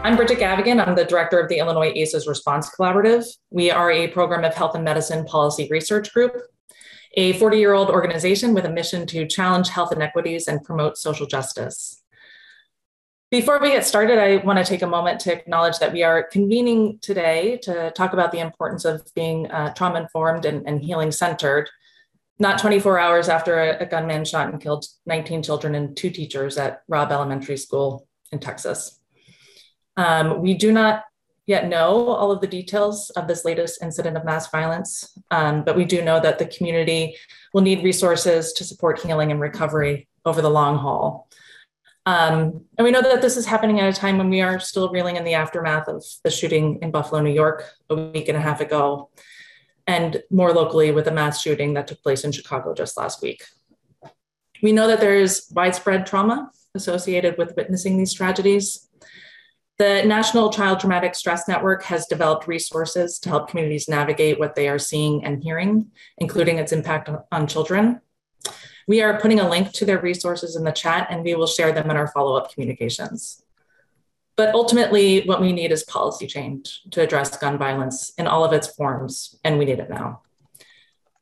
I'm Bridget Gavigan. I'm the director of the Illinois ACEs Response Collaborative. We are a program of health and medicine policy research group, a 40-year-old organization with a mission to challenge health inequities and promote social justice. Before we get started, I want to take a moment to acknowledge that we are convening today to talk about the importance of being trauma-informed and healing-centered, not 24 hours after a gunman shot and killed 19 children and 2 teachers at Robb Elementary School in Texas. We do not yet know all of the details of this latest incident of mass violence, but we do know that the community will need resources to support healing and recovery over the long haul. And we know that this is happening at a time when we are still reeling in the aftermath of the shooting in Buffalo, New York, a week and a half ago, and more locally with a mass shooting that took place in Chicago just last week. We know that there is widespread trauma associated with witnessing these tragedies. The National Child Traumatic Stress Network has developed resources to help communities navigate what they are seeing and hearing, including its impact on children. We are putting a link to their resources in the chat, and we will share them in our follow-up communications. But ultimately, what we need is policy change to address gun violence in all of its forms, and we need it now.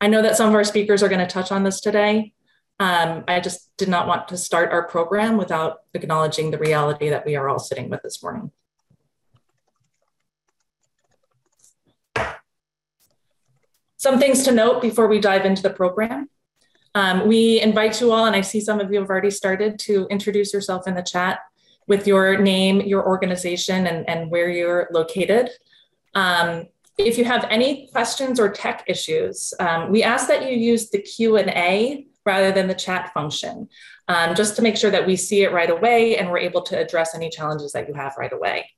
I know that some of our speakers are going to touch on this today. I just did not want to start our program without acknowledging the reality that we are all sitting with this morning. Some things to note before we dive into the program. We invite you all, and I see some of you have already started, to introduce yourself in the chat with your name, your organization, and where you're located. If you have any questions or tech issues, we ask that you use the Q&A rather than the chat function, just to make sure that we see it right away and we're able to address any challenges that you have right away.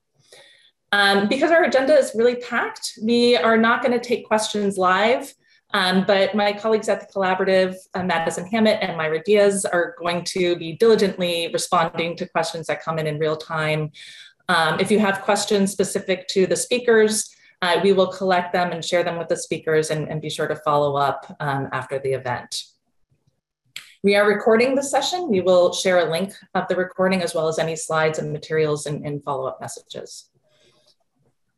Because our agenda is really packed, we are not going to take questions live, but my colleagues at the Collaborative, Madison Hammett and Myra Diaz, are going to be diligently responding to questions that come in real time. If you have questions specific to the speakers, we will collect them and share them with the speakers and be sure to follow up after the event. We are recording the session. We will share a link of the recording as well as any slides and materials and follow-up messages.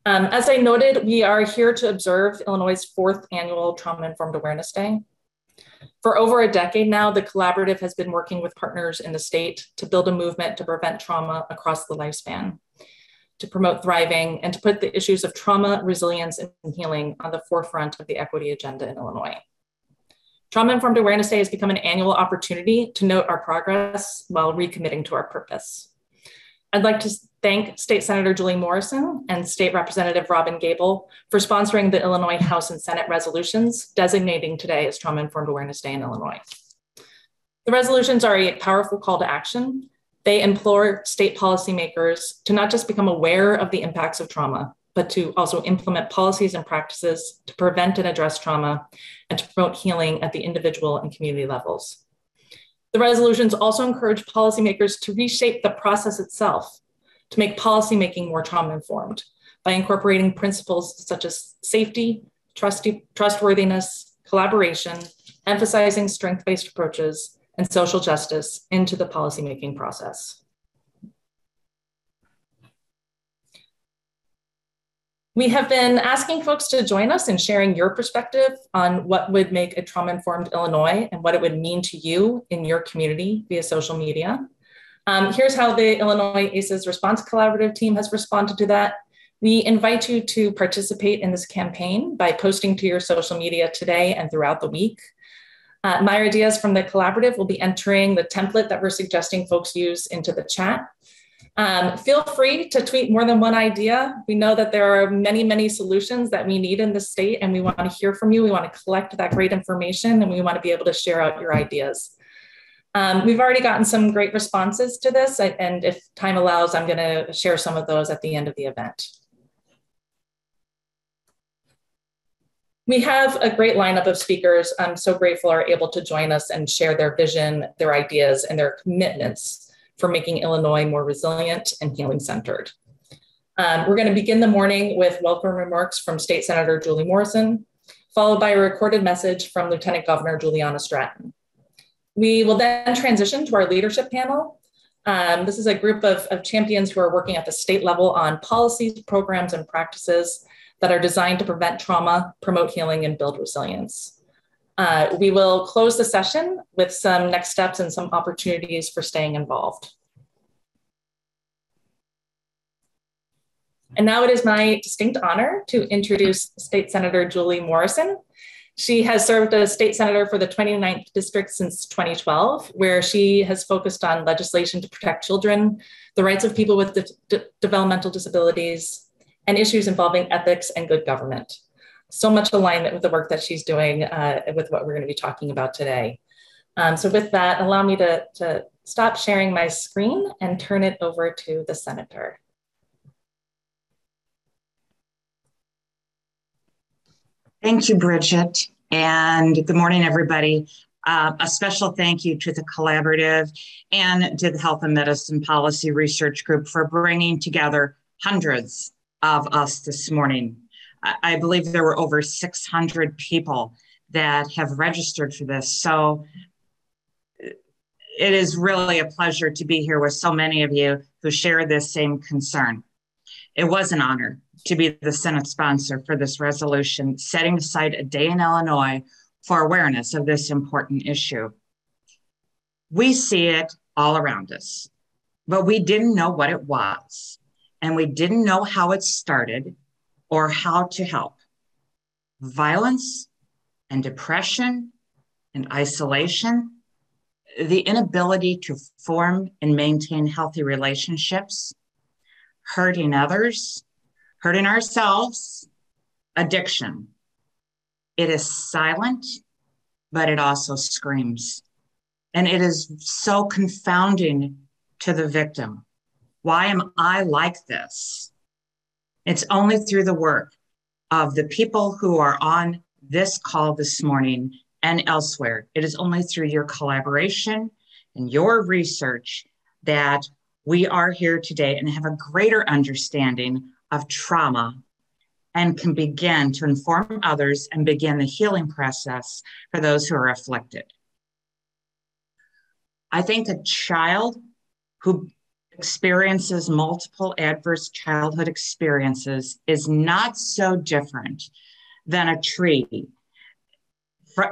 As I noted, we are here to observe Illinois' 4th annual Trauma-Informed Awareness Day. For over a decade now, the Collaborative has been working with partners in the state to build a movement to prevent trauma across the lifespan, to promote thriving, and to put the issues of trauma, resilience, and healing on the forefront of the equity agenda in Illinois. Trauma-Informed Awareness Day has become an annual opportunity to note our progress while recommitting to our purpose. I'd like to thank State Senator Julie Morrison and State Representative Robin Gable for sponsoring the Illinois House and Senate resolutions designating today as Trauma-Informed Awareness Day in Illinois. The resolutions are a powerful call to action. They implore state policymakers to not just become aware of the impacts of trauma, but to also implement policies and practices to prevent and address trauma and to promote healing at the individual and community levels. The resolutions also encourage policymakers to reshape the process itself to make policymaking more trauma-informed by incorporating principles such as safety, trustworthiness, collaboration, emphasizing strength-based approaches, and social justice into the policymaking process. We have been asking folks to join us in sharing your perspective on what would make a trauma-informed Illinois and what it would mean to you in your community via social media. Here's how the Illinois ACEs Response Collaborative team has responded to that. We invite you to participate in this campaign by posting to your social media today and throughout the week. Myra Diaz from the Collaborative will be entering the template that we're suggesting folks use into the chat. Feel free to tweet more than one idea. We know that there are many, many solutions that we need in the state, and we want to hear from you. We want to collect that great information, and we want to be able to share out your ideas. We've already gotten some great responses to this, and if time allows, I'm going to share some of those at the end of the event. We have a great lineup of speakers. I'm so grateful are able to join us and share their vision, their ideas, and their commitments for making Illinois more resilient and healing-centered. We're going to begin the morning with welcome remarks from State Senator Julie Morrison, followed by a recorded message from Lieutenant Governor Juliana Stratton. We will then transition to our leadership panel, This is a group of champions who are working at the state level on policies, programs, and practices that are designed to prevent trauma, promote healing, and build resilience. We will close the session with some next steps and some opportunities for staying involved. And now it is my distinct honor to introduce State Senator Julie Morrison. She has served as state senator for the 29th district since 2012, where she has focused on legislation to protect children, the rights of people with developmental disabilities, and issues involving ethics and good government. So much alignment with the work that she's doing with what we're going to be talking about today. So with that, allow me to stop sharing my screen and turn it over to the senator. Thank you, Bridget, and good morning, everybody. A special thank you to the Collaborative and to the Health and Medicine Policy Research Group for bringing together hundreds of us this morning. I believe there were over 600 people that have registered for this, so it is really a pleasure to be here with so many of you who share this same concern. It was an honor to be the Senate sponsor for this resolution, setting aside a day in Illinois for awareness of this important issue. We see it all around us, but we didn't know what it was, and we didn't know how it started or how to help. Violence and depression and isolation, the inability to form and maintain healthy relationships, hurting others, hurting ourselves, addiction. It is silent, but it also screams. And it is so confounding to the victim. Why am I like this? It's only through the work of the people who are on this call this morning and elsewhere. It is only through your collaboration and your research that we are here today and have a greater understanding of trauma and can begin to inform others and begin the healing process for those who are afflicted. I think a child who experiences multiple adverse childhood experiences is not so different than a tree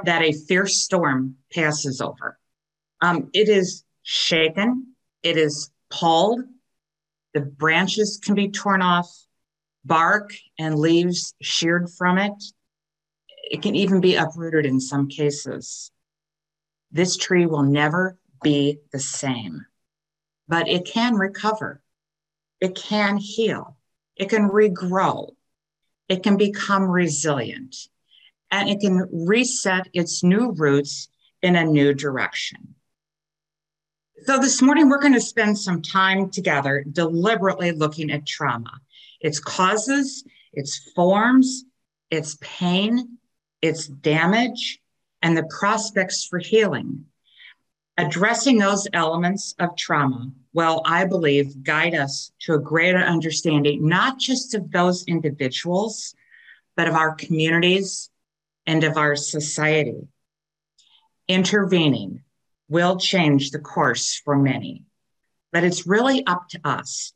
that a fierce storm passes over. It is shaken, it is pulled, the branches can be torn off, bark and leaves sheared from it. It can even be uprooted in some cases. This tree will never be the same, but it can recover. It can heal. It can regrow. It can become resilient, and it can reset its new roots in a new direction. So this morning, we're going to spend some time together deliberately looking at trauma, its causes, its forms, its pain, its damage, and the prospects for healing. Addressing those elements of trauma will, I believe, guide us to a greater understanding, not just of those individuals, but of our communities and of our society. Intervening will change the course for many, but it's really up to us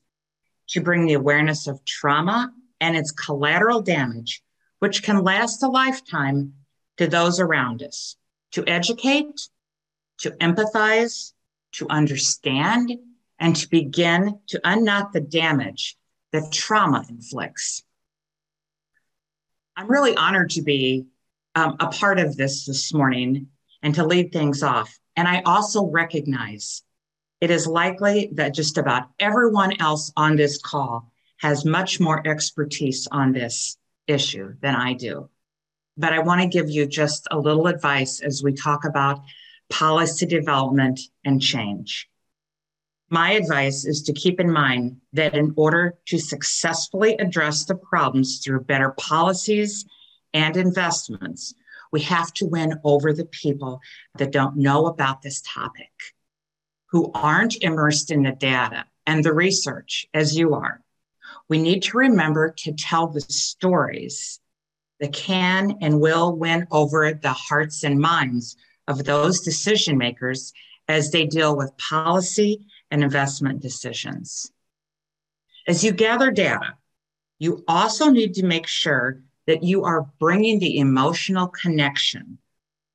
to bring the awareness of trauma and its collateral damage, which can last a lifetime, to those around us, to educate, to empathize, to understand, and to begin to unknot the damage that trauma inflicts. I'm really honored to be a part of this morning and to lead things off. And I also recognize it is likely that just about everyone else on this call has much more expertise on this issue than I do. But I want to give you just a little advice as we talk about policy development and change. My advice is to keep in mind that in order to successfully address the problems through better policies and investments, we have to win over the people that don't know about this topic, who aren't immersed in the data and the research as you are. We need to remember to tell the stories that can and will win over the hearts and minds of those decision makers as they deal with policy and investment decisions. As you gather data, you also need to make sure that you are bringing the emotional connection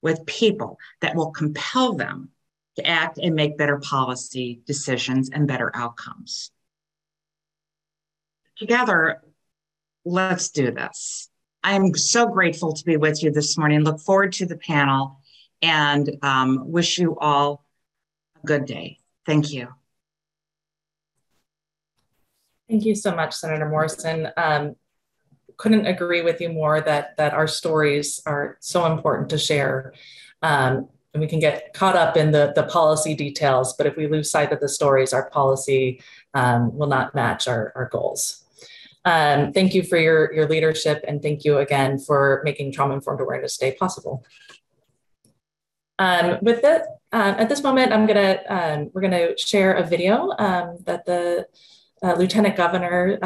with people that will compel them to act and make better policy decisions and better outcomes. Together, let's do this. I'm so grateful to be with you this morning. Look forward to the panel and wish you all a good day. Thank you. Thank you so much, Senator Morrison. Couldn't agree with you more that our stories are so important to share. And we can get caught up in the policy details, but if we lose sight of the stories, our policy will not match our goals. Thank you for your leadership, and thank you again for making Trauma-Informed Awareness Day possible. With that, at this moment, we're gonna share a video that the Lieutenant Governor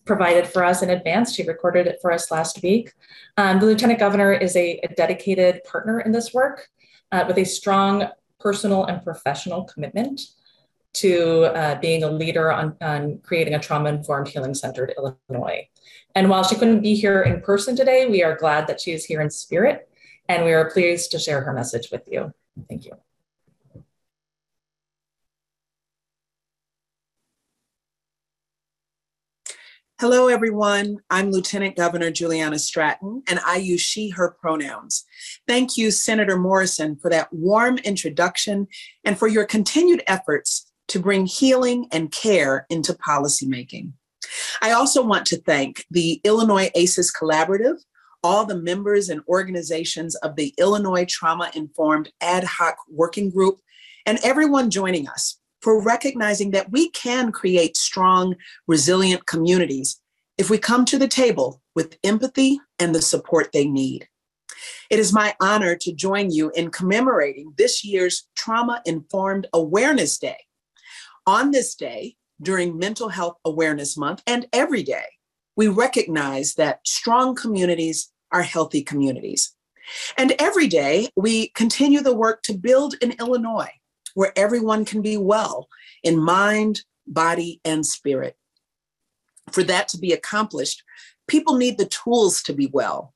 provided for us in advance. She recorded it for us last week. The Lieutenant Governor is a dedicated partner in this work with a strong personal and professional commitment to being a leader on creating a trauma-informed, healing-centered Illinois. And while she couldn't be here in person today, we are glad that she is here in spirit, and we are pleased to share her message with you. Thank you. Hello, everyone. I'm Lieutenant Governor Juliana Stratton, and I use she, her pronouns. Thank you, Senator Morrison, for that warm introduction and for your continued efforts to bring healing and care into policymaking. I also want to thank the Illinois ACEs Collaborative, all the members and organizations of the Illinois Trauma-Informed Ad Hoc Working Group, and everyone joining us for recognizing that we can create strong, resilient communities if we come to the table with empathy and the support they need. It is my honor to join you in commemorating this year's Trauma-Informed Awareness Day. On this day, during Mental Health Awareness Month and every day, we recognize that strong communities are healthy communities. And every day, we continue the work to build an Illinois where everyone can be well in mind, body, and spirit. For that to be accomplished, people need the tools to be well.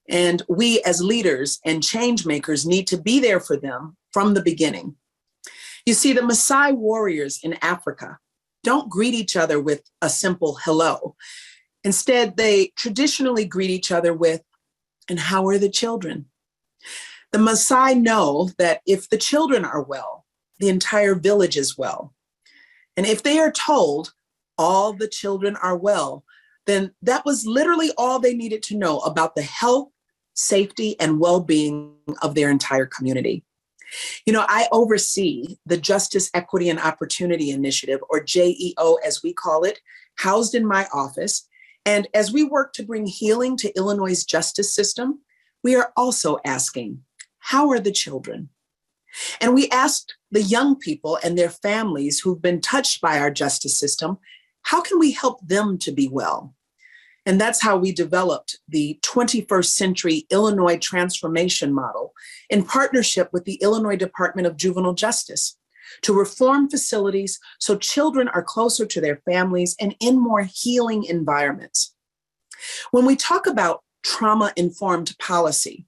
And we as leaders and change makers need to be there for them from the beginning. You see, the Maasai warriors in Africa don't greet each other with a simple hello. Instead, they traditionally greet each other with, "And how are the children?" The Maasai know that if the children are well, the entire village is well. And if they are told all the children are well, then that was literally all they needed to know about the health, safety, and well-being of their entire community. You know, I oversee the Justice, Equity, and Opportunity Initiative, or JEO as we call it, housed in my office. And as we work to bring healing to Illinois' justice system, we are also asking, how are the children? And we asked the young people and their families who've been touched by our justice system, how can we help them to be well? And that's how we developed the 21st Century Illinois Transformation Model in partnership with the Illinois Department of Juvenile Justice to reform facilities so children are closer to their families and in more healing environments. When we talk about trauma-informed policy,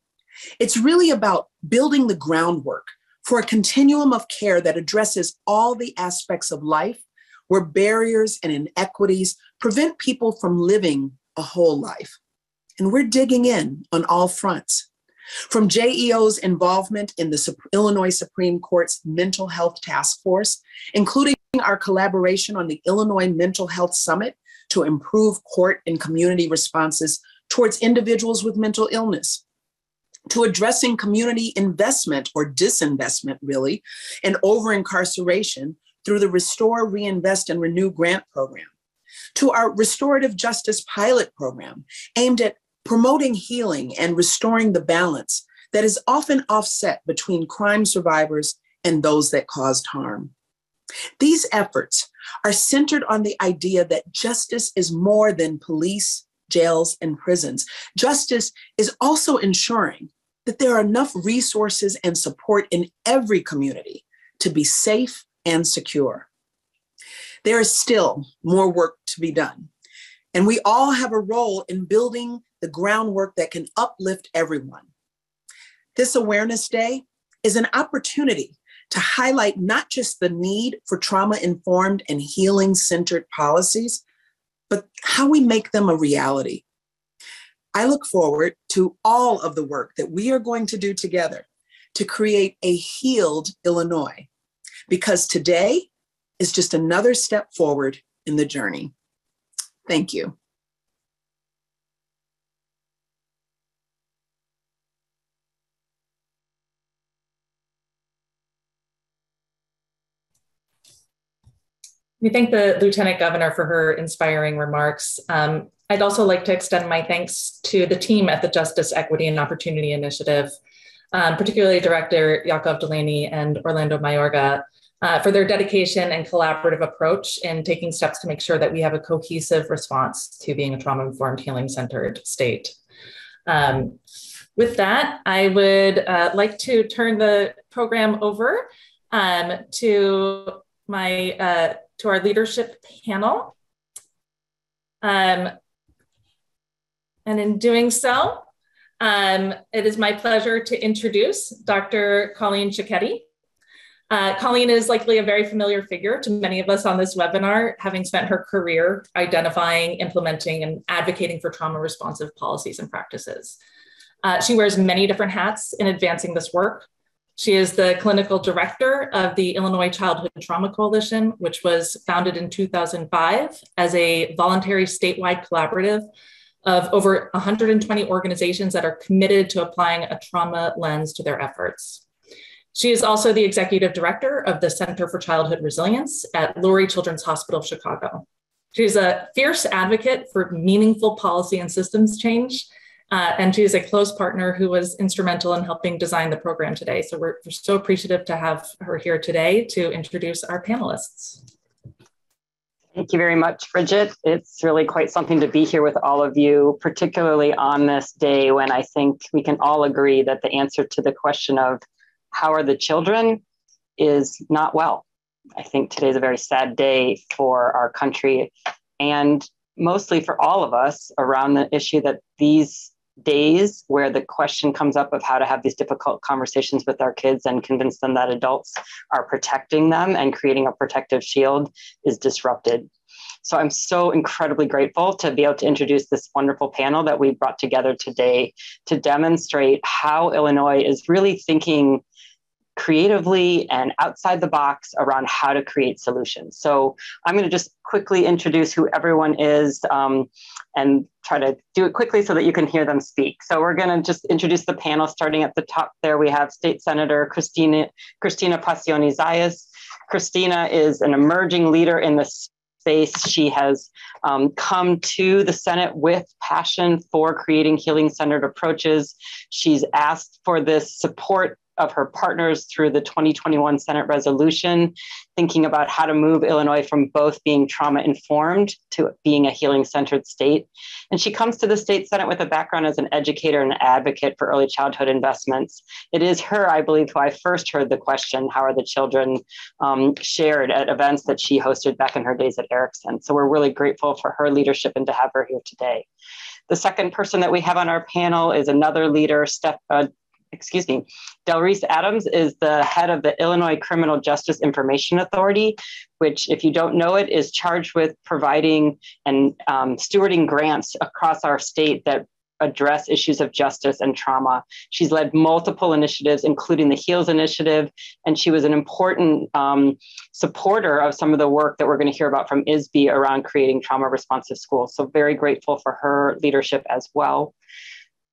it's really about building the groundwork for a continuum of care that addresses all the aspects of life where barriers and inequities prevent people from living a whole life. And we're digging in on all fronts. From JEO's involvement in the Illinois Supreme Court's Mental Health Task Force, including our collaboration on the Illinois Mental Health Summit to improve court and community responses towards individuals with mental illness, to addressing community investment or disinvestment, really, and over-incarceration through the Restore, Reinvest, and Renew grant program, to our restorative justice pilot program aimed at promoting healing and restoring the balance that is often offset between crime survivors and those that caused harm. These efforts are centered on the idea that justice is more than police, jails, and prisons. Justice is also ensuring that there are enough resources and support in every community to be safe and secure. There is still more work to be done, and we all have a role in building the groundwork that can uplift everyone. This Awareness Day is an opportunity to highlight not just the need for trauma-informed and healing-centered policies, but how we make them a reality. I look forward to all of the work that we are going to do together to create a healed Illinois, because today is just another step forward in the journey. Thank you. We thank the Lieutenant Governor for her inspiring remarks. I'd also like to extend my thanks to the team at the Justice, Equity, and Opportunity Initiative, particularly Director Yakov Delaney and Orlando Mayorga, for their dedication and collaborative approach in taking steps to make sure that we have a cohesive response to being a trauma-informed, healing-centered state. With that, I would like to turn the program over to our leadership panel. And in doing so, it is my pleasure to introduce Dr. Colleen Cicchetti. Colleen is likely a very familiar figure to many of us on this webinar, having spent her career identifying, implementing, and advocating for trauma-responsive policies and practices. She wears many different hats in advancing this work. She is the clinical director of the Illinois Childhood Trauma Coalition, which was founded in 2005 as a voluntary statewide collaborative of over 120 organizations that are committed to applying a trauma lens to their efforts. She is also the executive director of the Center for Childhood Resilience at Lurie Children's Hospital of Chicago. She's a fierce advocate for meaningful policy and systems change, and she is a close partner who was instrumental in helping design the program today. So we're so appreciative to have her here today to introduce our panelists. Thank you very much, Bridget. It's really quite something to be here with all of you, particularly on this day when I think we can all agree that the answer to the question of how are the children is not well. I think today is a very sad day for our country and mostly for all of us around the issue that these days where the question comes up of how to have these difficult conversations with our kids and convince them that adults are protecting them and creating a protective shield is disrupted. So I'm so incredibly grateful to be able to introduce this wonderful panel that we brought together today to demonstrate how Illinois is really thinking creatively and outside the box around how to create solutions. So I'm going to just quickly introduce who everyone is and try to do it quickly so that you can hear them speak. So we're going to just introduce the panel. Starting at the top there, we have State Senator Cristina Pacioni-Zayas. Cristina is an emerging leader in the space. She has come to the Senate with passion for creating healing-centered approaches. She's asked for this support of her partners through the 2021 Senate resolution, thinking about how to move Illinois from both being trauma-informed to being a healing-centered state. And she comes to the state Senate with a background as an educator and advocate for early childhood investments. It is her, I believe, who I first heard the question, how are the children, shared at events that she hosted back in her days at Erickson. So we're really grateful for her leadership and to have her here today. The second person that we have on our panel is another leader, Delreese Adams is the head of the Illinois Criminal Justice Information Authority, which, if you don't know it, is charged with providing and stewarding grants across our state that address issues of justice and trauma. She's led multiple initiatives, including the HEALS initiative, and she was an important supporter of some of the work that we're going to hear about from ISB around creating trauma-responsive schools. So very grateful for her leadership as well.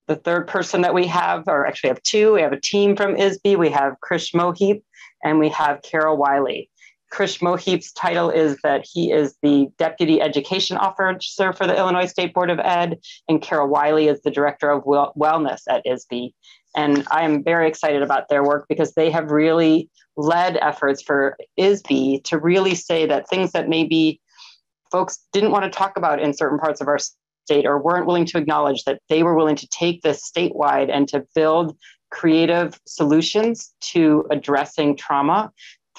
The third person that we have, or actually have two, we have a team from ISB. We have Krish Mohip and we have Carol Wiley. Krish Mohip's title is that he is the Deputy Education Officer for the Illinois State Board of Ed, and Carol Wiley is the Director of Wellness at ISB. And I am very excited about their work because they have really led efforts for ISB to really say that things that maybe folks didn't want to talk about in certain parts of our state or weren't willing to acknowledge, that they were willing to take this statewide and to build creative solutions to addressing trauma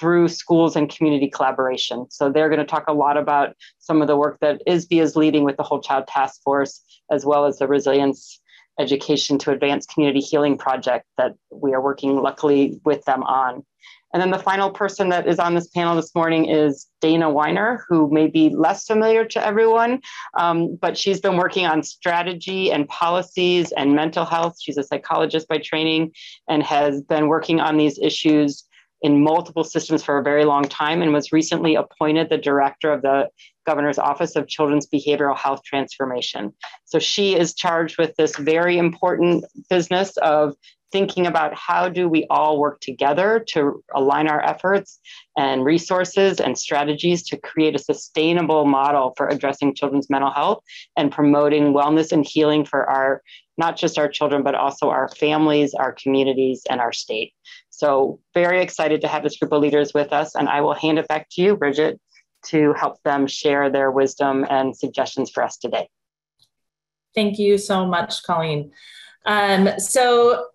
through schools and community collaboration. So they're going to talk a lot about some of the work that ISB is leading with the Whole Child Task Force, as well as the Resilience Education to Advance Community Healing project that we are working luckily with them on. And then the final person that is on this panel this morning is Dana Weiner, who may be less familiar to everyone, but she's been working on strategy and policies and mental health. She's a psychologist by training and has been working on these issues in multiple systems for a very long time, and was recently appointed the director of the Governor's Office of Children's Behavioral Health Transformation. So she is charged with this very important business of thinking about how do we all work together to align our efforts and resources and strategies to create a sustainable model for addressing children's mental health and promoting wellness and healing for our, not just our children, but also our families, our communities, and our state. So very excited to have this group of leaders with us, and I will hand it back to you, Bridget, to help them share their wisdom and suggestions for us today. Thank you so much, Colleen. So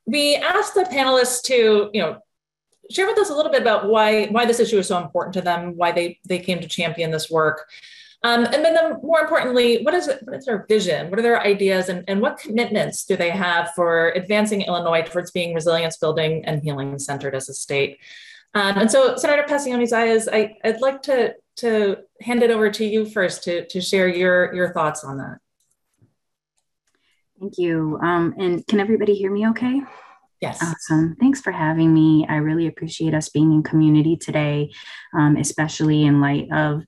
we asked the panelists to, share with us a little bit about why this issue is so important to them, why they came to champion this work. And then more importantly, what is their vision? What are their ideas, and what commitments do they have for advancing Illinois towards being resilience building and healing centered as a state? And so, Senator Pacione-Zayas, I'd like to hand it over to you first to share your thoughts on that. Thank you. And can everybody hear me okay? Yes. Awesome. Thanks for having me. I really appreciate us being in community today, especially in light of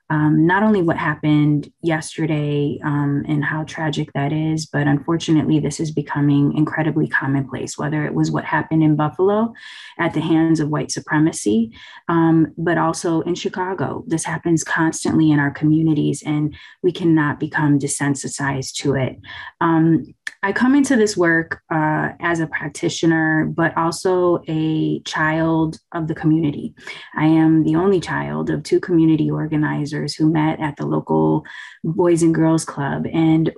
not only what happened yesterday and how tragic that is, but unfortunately, this is becoming incredibly commonplace, whether it was what happened in Buffalo at the hands of white supremacy, but also in Chicago. This happens constantly in our communities, and we cannot become desensitized to it. I come into this work as a practitioner, but also a child of the community. I am the only child of two community organizers who met at the local Boys and Girls Club. And,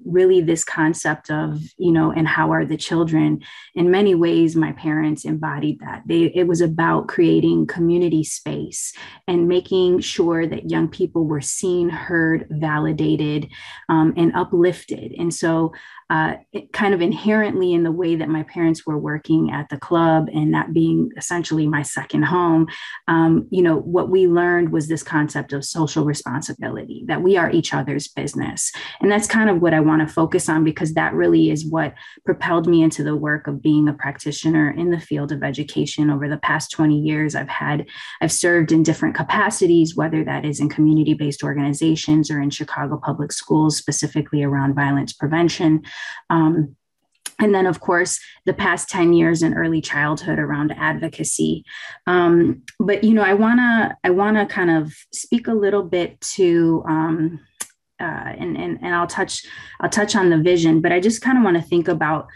really this concept of, and how are the children, in many ways, my parents embodied that. It was about creating community space and making sure that young people were seen, heard, validated, and uplifted. And so it kind of inherently in the way that my parents were working at the club, and that being essentially my second home, what we learned was this concept of social responsibility, that we are each other's business. And that's kind of what I want to focus on, because that really is what propelled me into the work of being a practitioner in the field of education. Over the past 20 years, I've served in different capacities, whether that is in community-based organizations or in Chicago public schools, specifically around violence prevention. And then, of course, the past 10 years in early childhood around advocacy. But, I want to kind of speak a little bit to, and I'll touch on the vision, but I just kind of want to think about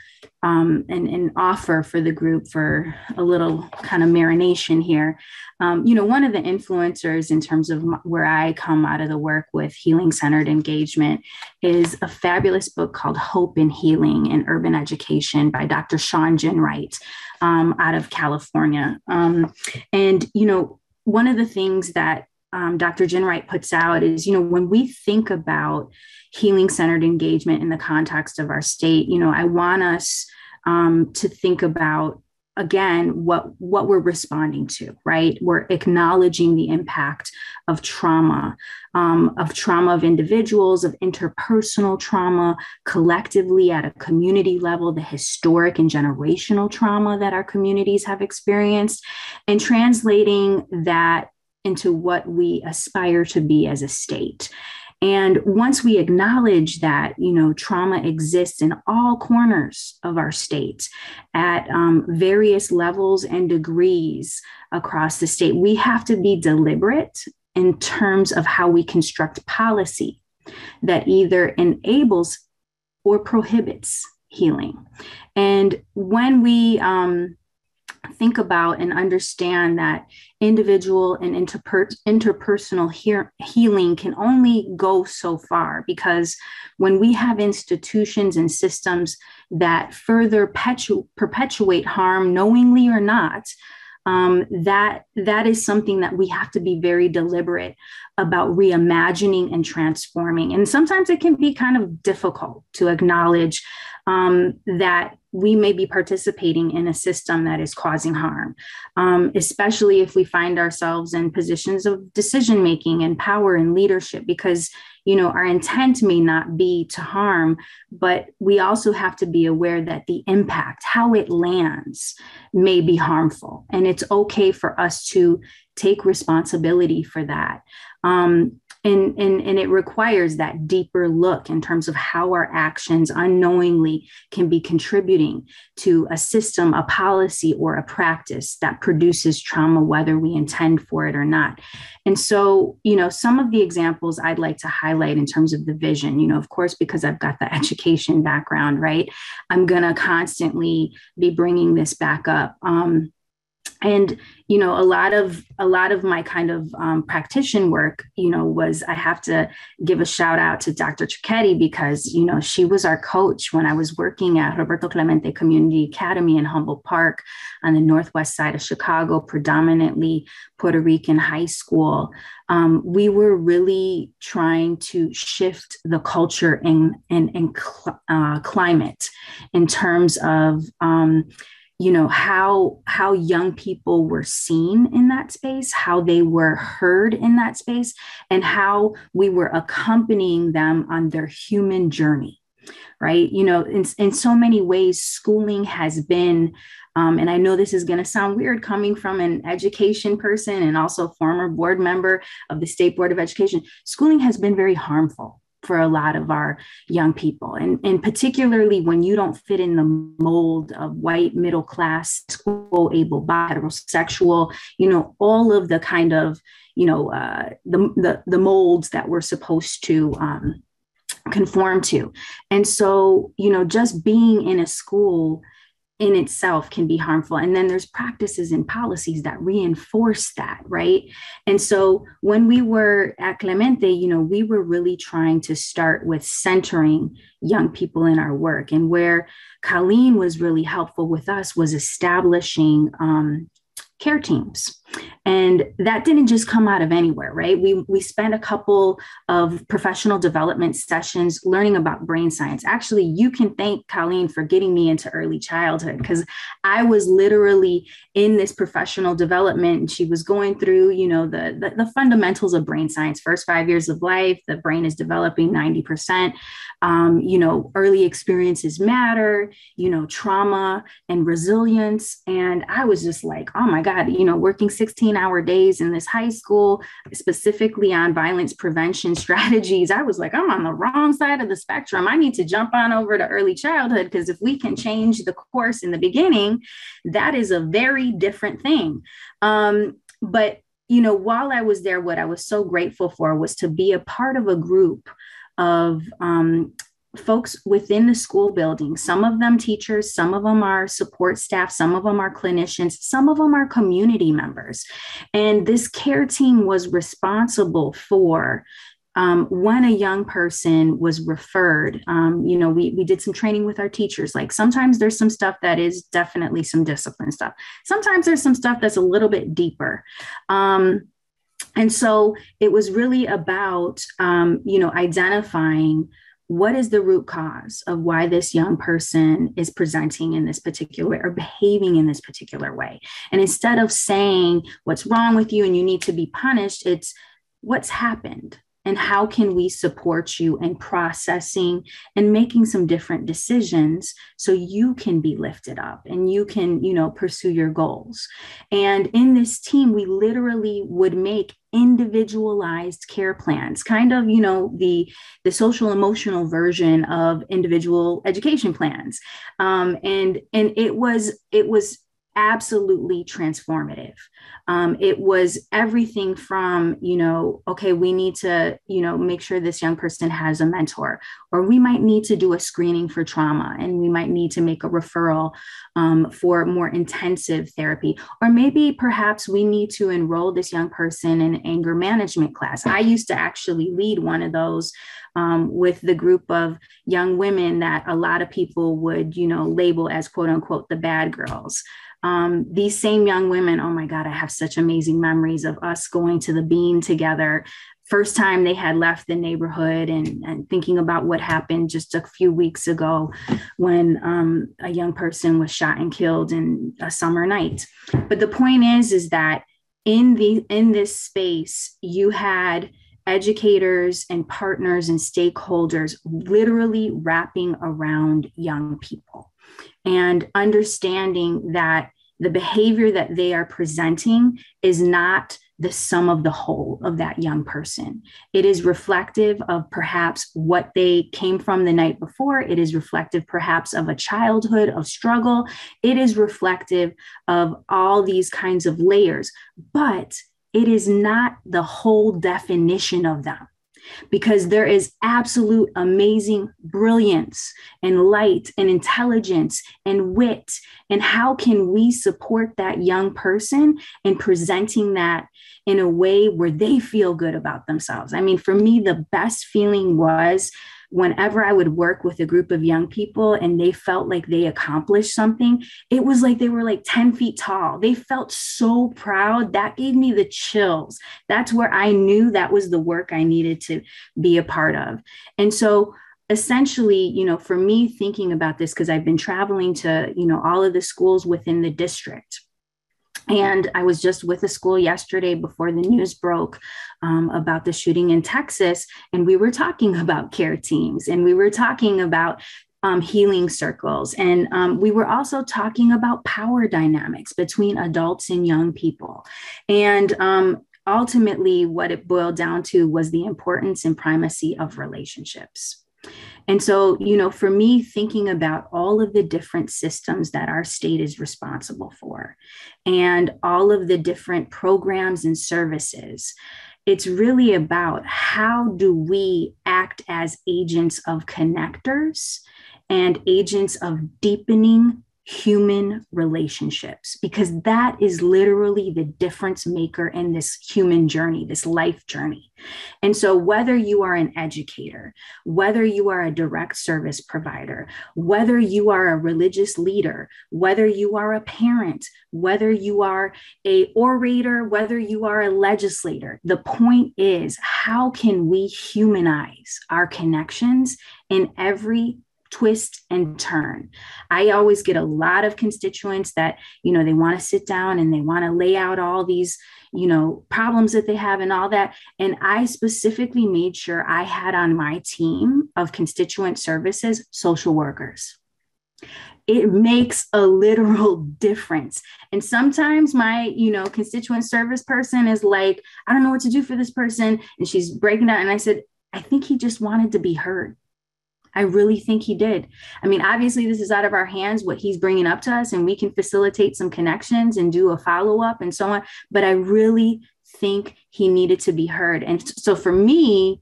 and offer for the group for a little kind of marination here. One of the influencers in terms of where I come out of the work with healing-centered engagement is a fabulous book called Hope in Healing in Urban Education by Dr. Sean Ginwright out of California. And one of the things that Dr. Ginwright puts out is, when we think about healing-centered engagement in the context of our state, I want us to think about, again, what we're responding to, right? We're acknowledging the impact of trauma of individuals, of interpersonal trauma, collectively at a community level, the historic and generational trauma that our communities have experienced, and translating that into what we aspire to be as a state. And once we acknowledge that, trauma exists in all corners of our state at various levels and degrees across the state, we have to be deliberate in terms of how we construct policy that either enables or prohibits healing. And when we think about and understand that individual and interpersonal healing can only go so far, because when we have institutions and systems that further perpetuate harm, knowingly or not, that is something that we have to be very deliberate about reimagining and transforming. And sometimes it can be kind of difficult to acknowledge that we may be participating in a system that is causing harm, especially if we find ourselves in positions of decision making and power and leadership, because our intent may not be to harm, but we also have to be aware that the impact, how it lands, may be harmful. And it's okay for us to take responsibility for that. And it requires that deeper look in terms of how our actions unknowingly can be contributing to a system, a policy, or a practice that produces trauma, whether we intend for it or not. And so, some of the examples I'd like to highlight in terms of the vision, of course, because I've got the education background, right? I'm going to constantly be bringing this back up. And, a lot of my kind of practitioner work, was, I have to give a shout out to Dr. Trichetti because, she was our coach when I was working at Roberto Clemente Community Academy in Humboldt Park on the northwest side of Chicago, predominantly Puerto Rican high school. We were really trying to shift the culture and climate in terms of, how young people were seen in that space, how they were heard in that space, and how we were accompanying them on their human journey, right? In so many ways, schooling has been, and I know this is going to sound weird coming from an education person and also former board member of the State Board of Education, schooling has been very harmful for a lot of our young people. And particularly when you don't fit in the mold of white, middle class, school able, heterosexual, all of the kind of, the molds that we're supposed to conform to. And so, just being in a school in itself can be harmful. And then there's practices and policies that reinforce that, right? And so when we were at Clemente, we were really trying to start with centering young people in our work. And where Colleen was really helpful with us was establishing care teams. And that didn't just come out of anywhere, right? We spent a couple of professional development sessions learning about brain science. Actually, you can thank Colleen for getting me into early childhood, because I was literally in this professional development, and she was going through, the fundamentals of brain science. First 5 years of life, the brain is developing 90%. Early experiences matter, trauma and resilience. And I was just like, oh my God, working 16-hour days in this high school, specifically on violence prevention strategies. I was like, I'm on the wrong side of the spectrum. I need to jump on over to early childhood, because if we can change the course in the beginning, that is a very different thing. But while I was there, what I was so grateful for was to be a part of a group of folks within the school building. Some of them teachers, some of them are support staff, some of them are clinicians, some of them are community members. And this care team was responsible for when a young person was referred. We did some training with our teachers. Like sometimes there's some stuff that is definitely some discipline stuff. Sometimes there's some stuff that's a little bit deeper. And so it was really about, identifying what is the root cause of why this young person is presenting in this particular way or behaving in this particular way. And instead of saying what's wrong with you and you need to be punished, it's what's happened and how can we support you in processing and making some different decisions so you can be lifted up and you can, pursue your goals. And in this team, we literally would make individualized care plans, kind of, the social emotional version of individual education plans. And it was absolutely transformative. It was everything from, okay, we need to, make sure this young person has a mentor, or we might need to do a screening for trauma, and we might need to make a referral for more intensive therapy, or maybe perhaps we need to enroll this young person in anger management class. I used to actually lead one of those with the group of young women that a lot of people would, label as quote unquote the bad girls. These same young women, oh my God, I have such amazing memories of us going to the Bean together. First time they had left the neighborhood, and thinking about what happened just a few weeks ago when a young person was shot and killed in a summer night. But the point is that in this space, you had educators and partners and stakeholders literally wrapping around young people and understanding that the behavior that they are presenting is not the sum of the whole of that young person. It is reflective of perhaps what they came from the night before. It is reflective perhaps of a childhood of struggle. It is reflective of all these kinds of layers, but it is not the whole definition of them. Because there is absolute amazing brilliance and light and intelligence and wit. And how can we support that young person in presenting that in a way where they feel good about themselves? I mean, for me, the best feeling was whenever I would work with a group of young people and they felt like they accomplished something, it was like they were like 10 feet tall. They felt so proud. That gave me the chills. That's where I knew that was the work I needed to be a part of. And so essentially, for me thinking about this, because I've been traveling to, all of the schools within the district. And I was just with a school yesterday before the news broke about the shooting in Texas. And we were talking about care teams, and we were talking about healing circles. And we were also talking about power dynamics between adults and young people. And ultimately, what it boiled down to was the importance and primacy of relationships. And so, for me, thinking about all of the different systems that our state is responsible for and all of the different programs and services, it's really about how do we act as agents of connectors and agents of deepening human relationships, because that is literally the difference maker in this human journey, this life journey. And so whether you are an educator, whether you are a direct service provider, whether you are a religious leader, whether you are a parent, whether you are an orator, whether you are a legislator, the point is, how can we humanize our connections in every twist and turn? I always get a lot of constituents that, they want to sit down and they want to lay out all these, problems that they have and all that. And I specifically made sure I had on my team of constituent services, social workers. It makes a literal difference. And sometimes my, constituent service person is like, I don't know what to do for this person. And she's breaking down. And I said, I think he just wanted to be heard. I really think he did. I mean, obviously, this is out of our hands, what he's bringing up to us, and we can facilitate some connections and do a follow-up and so on. But I really think he needed to be heard. And so for me,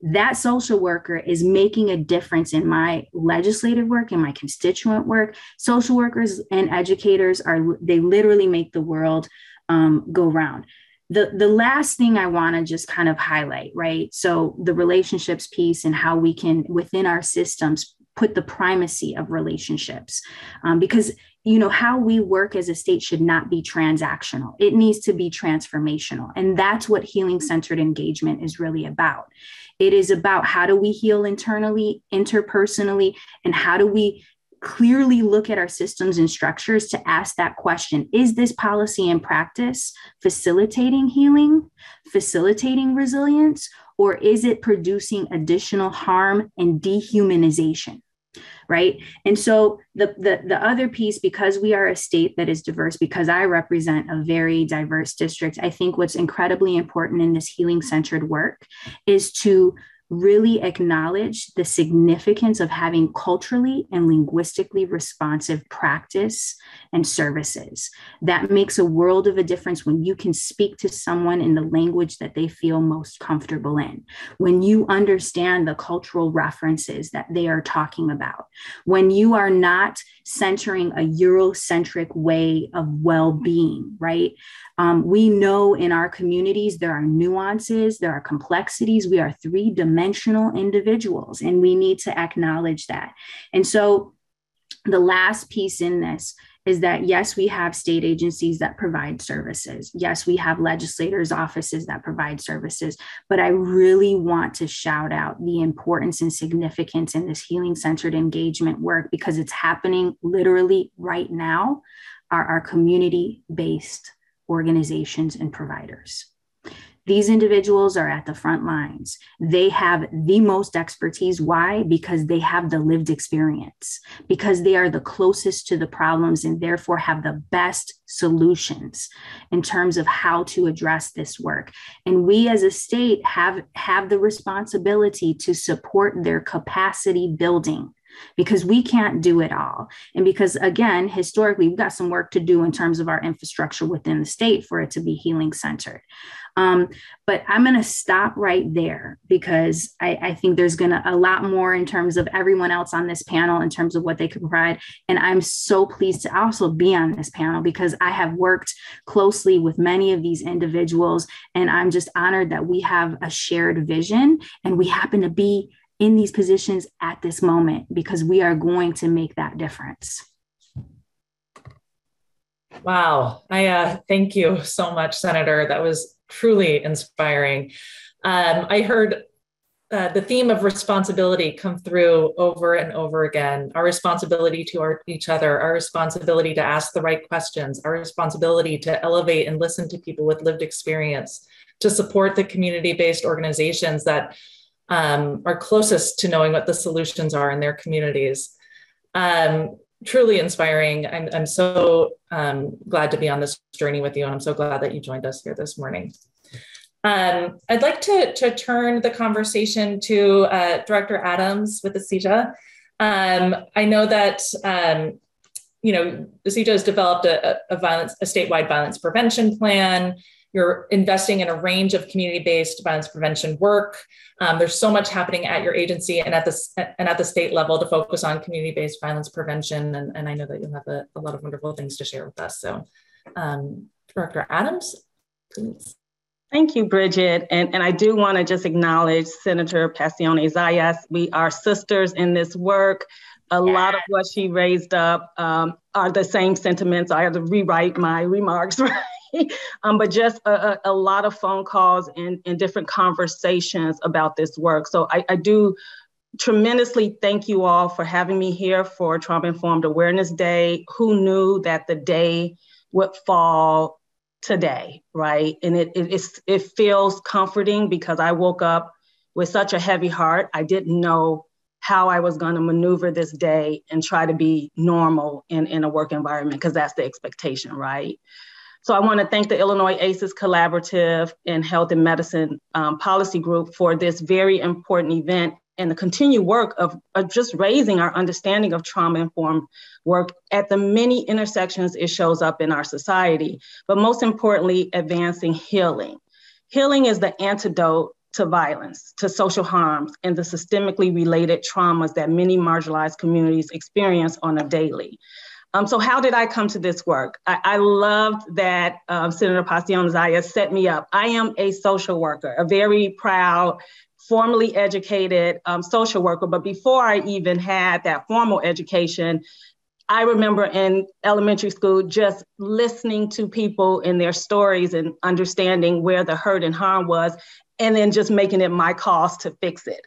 that social worker is making a difference in my legislative work and my constituent work. Social workers and educators they literally make the world go round. The last thing I want to just kind of highlight, right? So the relationships piece and how we can, within our systems, put the primacy of relationships, because, how we work as a state should not be transactional. It needs to be transformational. And that's what healing-centered engagement is really about. It is about how do we heal internally, interpersonally, and how do we clearly look at our systems and structures to ask that question. Is this policy and practice facilitating healing, facilitating resilience, or is it producing additional harm and dehumanization? Right. And so the other piece, because we are a state that is diverse, because I represent a very diverse district, I think what's incredibly important in this healing-centered work is to really acknowledge the significance of having culturally and linguistically responsive practice and services. That makes a world of a difference when you can speak to someone in the language that they feel most comfortable in, when you understand the cultural references that they are talking about, when you are not centering a Eurocentric way of well-being, right? We know in our communities, there are nuances, there are complexities, we are three-dimensional one-dimensional individuals, and we need to acknowledge that. And so the last piece in this is that, yes, we have state agencies that provide services. Yes, we have legislators' offices that provide services. But I really want to shout out the importance and significance in this healing-centered engagement work, because it's happening literally right now, are our community-based organizations and providers. These individuals are at the front lines. They have the most expertise. Why? Because they have the lived experience, because they are the closest to the problems and therefore have the best solutions in terms of how to address this work. And we as a state have the responsibility to support their capacity building, because we can't do it all. And because, again, historically, we've got some work to do in terms of our infrastructure within the state for it to be healing centered. But I'm going to stop right there, because I think there's going to a lot more in terms of everyone else on this panel in terms of what they could provide. And I'm so pleased to also be on this panel, because I have worked closely with many of these individuals, and I'm just honored that we have a shared vision and we happen to be in these positions at this moment, because we are going to make that difference. Wow. I thank you so much, Senator. That was truly inspiring. I heard the theme of responsibility come through over and over again. Our responsibility to each other, our responsibility to ask the right questions, our responsibility to elevate and listen to people with lived experience, to support the community-based organizations that are closest to knowing what the solutions are in their communities. Truly inspiring. I'm so glad to be on this journey with you, and I'm so glad that you joined us here this morning. I'd like to turn the conversation to Director Adams with the CEJA. I know that the CEJA has developed a statewide violence prevention plan. You're investing in a range of community-based violence prevention work. There's so much happening at your agency and at the state level to focus on community-based violence prevention. And I know that you'll have a lot of wonderful things to share with us. So Director Adams, please. Thank you, Bridget. And I do want to just acknowledge Senator Pacione-Zayas. We are sisters in this work. A lot of what she raised up are the same sentiments. I have to rewrite my remarks, right? But just a lot of phone calls and different conversations about this work. So I do tremendously thank you all for having me here for Trauma-Informed Awareness Day. Who knew that the day would fall today, right? And it feels comforting, because I woke up with such a heavy heart. I didn't know how I was going to maneuver this day and try to be normal in a work environment, because that's the expectation, right? So I want to thank the Illinois ACEs Collaborative and Health and Medicine Policy Group for this very important event and the continued work of just raising our understanding of trauma-informed work at the many intersections it shows up in our society, but most importantly, advancing healing. Healing is the antidote to violence, to social harms, and the systemically related traumas that many marginalized communities experience on a daily. So how did I come to this work? I loved that Senator Pacione-Zayas set me up. I am a social worker, a very proud, formally educated social worker. But before I even had that formal education, I remember in elementary school just listening to people in their stories and understanding where the hurt and harm was, and then just making it my cause to fix it.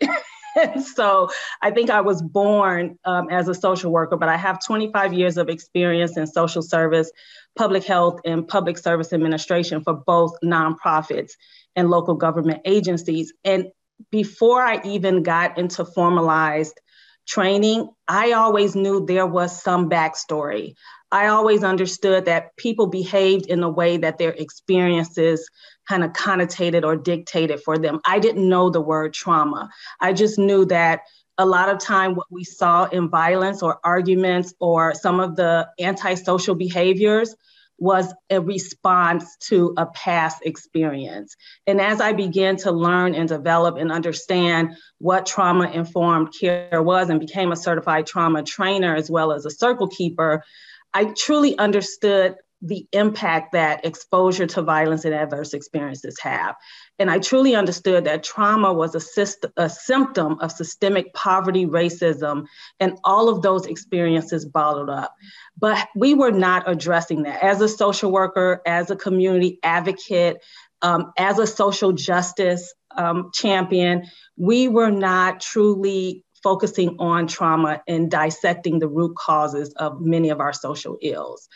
And so I think I was born as a social worker, but I have 25 years of experience in social service, public health, and public service administration for both nonprofits and local government agencies. And before I even got into formalized training, I always knew there was some backstory. I always understood that people behaved in a way that their experiences kind of connotated or dictated for them. I didn't know the word trauma. I just knew that a lot of time what we saw in violence or arguments or some of the antisocial behaviors was a response to a past experience. And as I began to learn and develop and understand what trauma-informed care was and became a certified trauma trainer as well as a circle keeper, I truly understood the impact that exposure to violence and adverse experiences have. And I truly understood that trauma was a symptom of systemic poverty, racism, and all of those experiences bottled up. But we were not addressing that. As a social worker, as a community advocate, as a social justice champion, we were not truly focusing on trauma and dissecting the root causes of many of our social ills.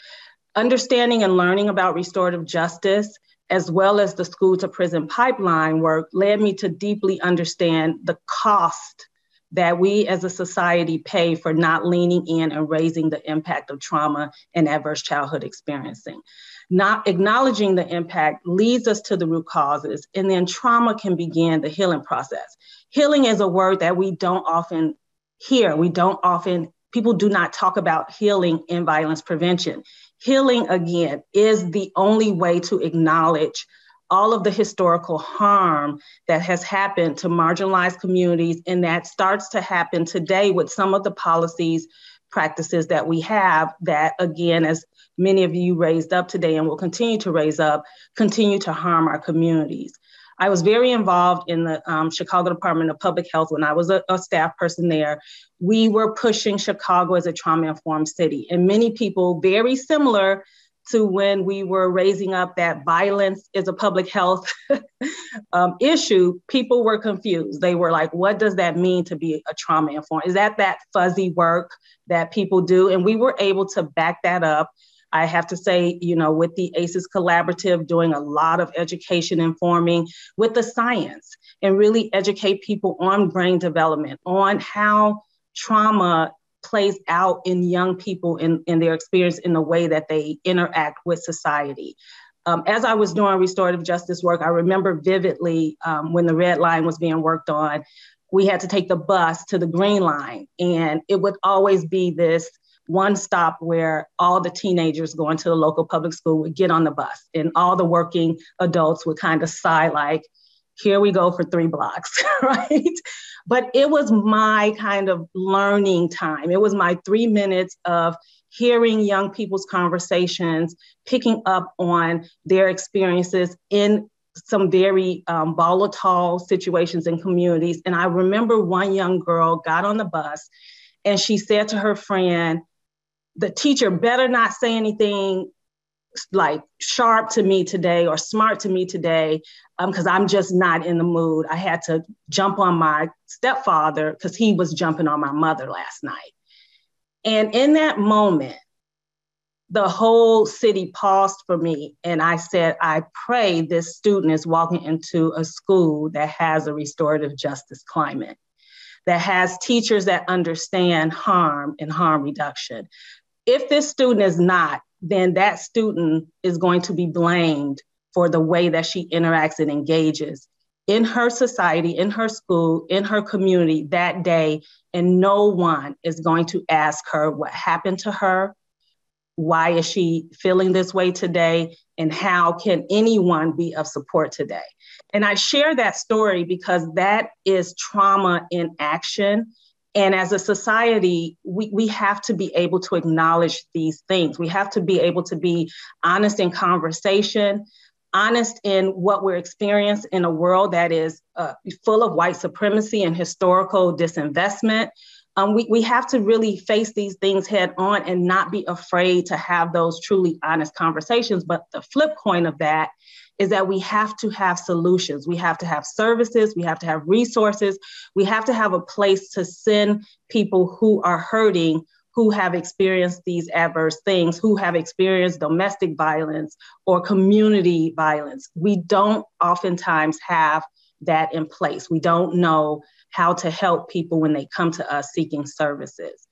Understanding and learning about restorative justice, as well as the school to prison pipeline work, led me to deeply understand the cost that we as a society pay for not leaning in and raising the impact of trauma and adverse childhood experiencing. Not acknowledging the impact leads us to the root causes, and then trauma can begin the healing process. Healing is a word that we don't often hear. People do not talk about healing in violence prevention. Healing, again, is the only way to acknowledge all of the historical harm that has happened to marginalized communities, and that starts to happen today with some of the policies, practices that we have that, again, as many of you raised up today and will continue to raise up, continue to harm our communities. I was very involved in the Chicago Department of Public Health when I was a staff person there. We were pushing Chicago as a trauma-informed city, and many people, very similar to when we were raising up that violence is a public health issue, people were confused. They were like, what does that mean to be a trauma-informed? Is that fuzzy work that people do? And we were able to back that up. I have to say, with the ACEs Collaborative, doing a lot of education informing with the science and really educate people on brain development, on how trauma plays out in young people in their experience in the way that they interact with society. As I was doing restorative justice work, I remember vividly when the red line was being worked on, we had to take the bus to the green line, and it would always be this one stop where all the teenagers going to the local public school would get on the bus, and all the working adults would kind of sigh like, here we go for 3 blocks, right? But it was my kind of learning time. It was my 3 minutes of hearing young people's conversations, picking up on their experiences in some very volatile situations in communities. And I remember one young girl got on the bus and she said to her friend, the teacher better not say anything like sharp to me today or smart to me today, because I'm just not in the mood. I had to jump on my stepfather because he was jumping on my mother last night. And in that moment, the whole city paused for me. And I said, I pray this student is walking into a school that has a restorative justice climate, that has teachers that understand harm and harm reduction. If this student is not, then that student is going to be blamed for the way that she interacts and engages in her society, in her school, in her community that day. And no one is going to ask her what happened to her, why is she feeling this way today, and how can anyone be of support today? And I share that story because that is trauma in action. And as a society, we have to be able to acknowledge these things. We have to be able to be honest in conversation, honest in what we're experiencing in a world that is full of white supremacy and historical disinvestment. We have to really face these things head on and not be afraid to have those truly honest conversations. But the flip coin of that is that we have to have solutions. We have to have services. We have to have resources. We have to have a place to send people who are hurting, who have experienced these adverse things, who have experienced domestic violence or community violence. We don't oftentimes have that in place. We don't know how to help people when they come to us seeking services.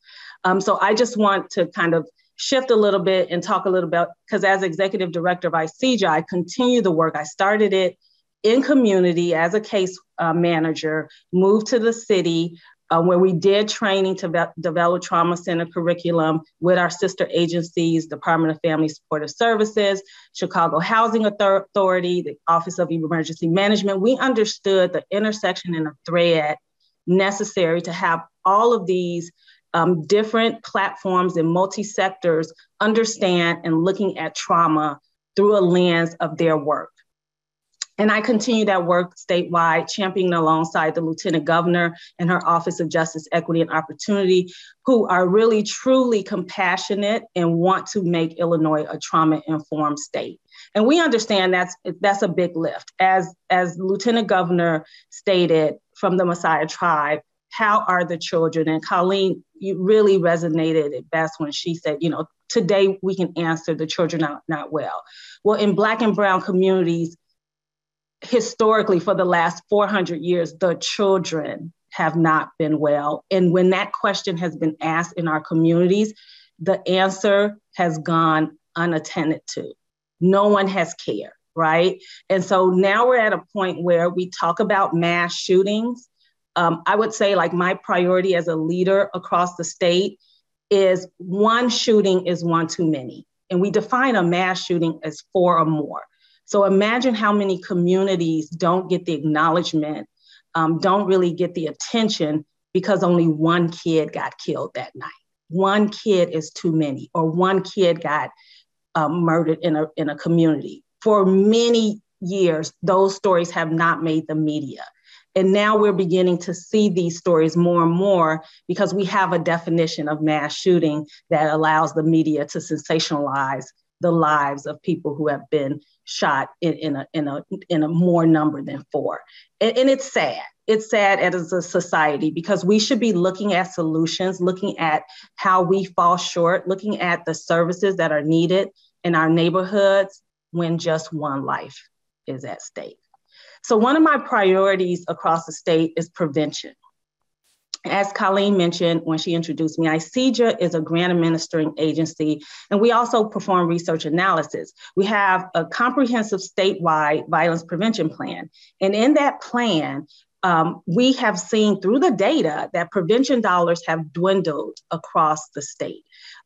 So I just want to kind of shift a little bit and talk a little bit, because as executive director of ICEJA, I continue the work. I started it in community as a case manager, moved to the city where we did training to develop trauma center curriculum with our sister agencies, Department of Family Supportive Services, Chicago Housing Authority, the Office of Emergency Management. We understood the intersection and the thread necessary to have all of these different platforms and multi-sectors understand and looking at trauma through a lens of their work. And I continue that work statewide, championing alongside the Lieutenant Governor and her Office of Justice, Equity, and Opportunity, who are really truly compassionate and want to make Illinois a trauma-informed state. And we understand that's a big lift. As Lieutenant Governor stated from the Messiah Tribe, how are the children? And Colleen, you really resonated it best when she said, today we can answer the children are not well. Well, in Black and Brown communities, historically, for the last 400 years, the children have not been well. And when that question has been asked in our communities, the answer has gone unattended to. No one has cared, right? And so now we're at a point where we talk about mass shootings. I would say, like, my priority as a leader across the state is one shooting is one too many. And we define a mass shooting as 4 or more. So imagine how many communities don't get the acknowledgement, don't really get the attention because only one kid got killed that night. One kid is too many, or one kid got murdered in a community. For many years, those stories have not made the media. And now we're beginning to see these stories more and more because we have a definition of mass shooting that allows the media to sensationalize the lives of people who have been shot in a more number than 4. And it's sad. It's sad as a society because we should be looking at solutions, looking at how we fall short, looking at the services that are needed in our neighborhoods when just one life is at stake. So one of my priorities across the state is prevention. As Colleen mentioned when she introduced me, ICEJA is a grant administering agency, and we also perform research analysis. We have a comprehensive statewide violence prevention plan. And in that plan, we have seen through the data that prevention dollars have dwindled across the state.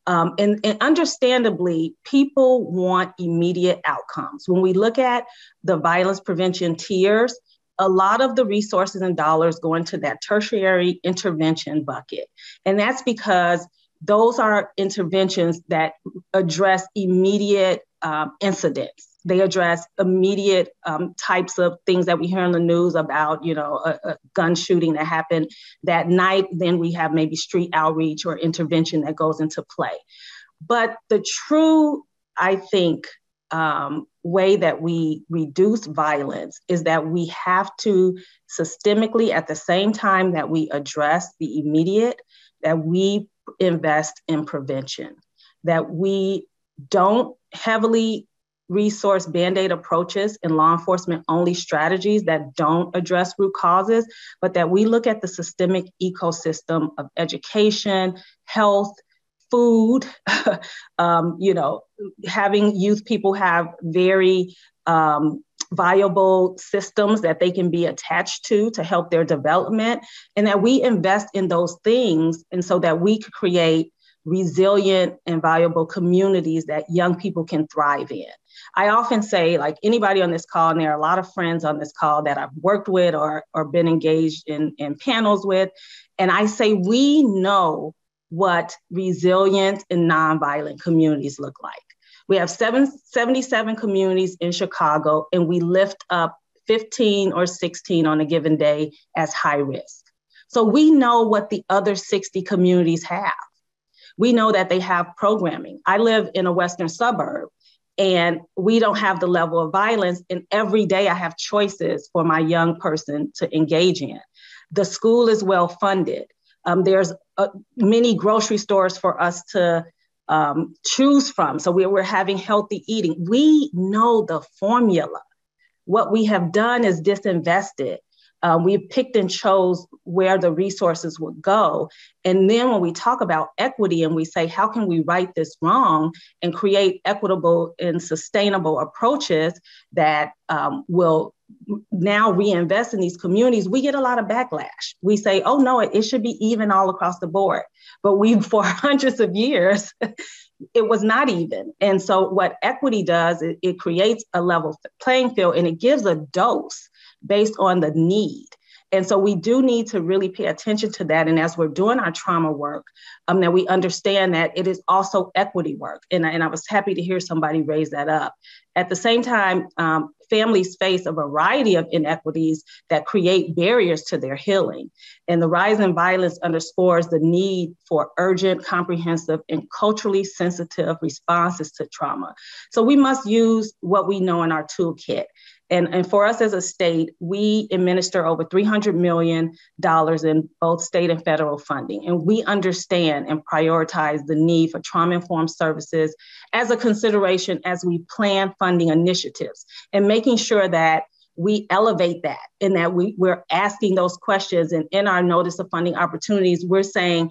And understandably, people want immediate outcomes. When we look at the violence prevention tiers, a lot of the resources and dollars go into that tertiary intervention bucket. And that's because those are interventions that address immediate incidents. They address immediate types of things that we hear in the news about, a gun shooting that happened that night. Then we have maybe street outreach or intervention that goes into play. But the true, I think, way that we reduce violence is that we have to systemically, at the same time that we address the immediate, that we invest in prevention, that we don't heavily resource Band-Aid approaches and law enforcement only strategies that don't address root causes, but that we look at the systemic ecosystem of education, health, food, having youth people have very viable systems that they can be attached to help their development, and that we invest in those things, and so that we could create resilient and viable communities that young people can thrive in. I often say, like anybody on this call, and there are a lot of friends on this call that I've worked with or been engaged in panels with, and I say, we know what resilient and nonviolent communities look like. We have 77 communities in Chicago, and we lift up 15 or 16 on a given day as high risk. So we know what the other 60 communities have. We know that they have programming. I live in a Western suburb, and we don't have the level of violence, and every day I have choices for my young person to engage in. The school is well funded. There's many grocery stores for us to choose from. So we're having healthy eating. We know the formula. What we have done is disinvested. We picked and chose where the resources would go. And then when we talk about equity and we say, how can we right this wrong and create equitable and sustainable approaches that will now reinvest in these communities, we get a lot of backlash. We say, oh no, it should be even all across the board. But for hundreds of years, it was not even. And so what equity does, it creates a level playing field, and it gives a dose based on the need. And so we do need to really pay attention to that. And as we're doing our trauma work, that we understand that it is also equity work. And I was happy to hear somebody raise that up. At the same time, families face a variety of inequities that create barriers to their healing. And the rise in violence underscores the need for urgent, comprehensive, and culturally sensitive responses to trauma. So we must use what we know in our toolkit. And for us as a state, we administer over $300 million in both state and federal funding. And we understand and prioritize the need for trauma-informed services as a consideration as we plan funding initiatives and making sure that we elevate that and that we're asking those questions. And in our notice of funding opportunities, we're saying,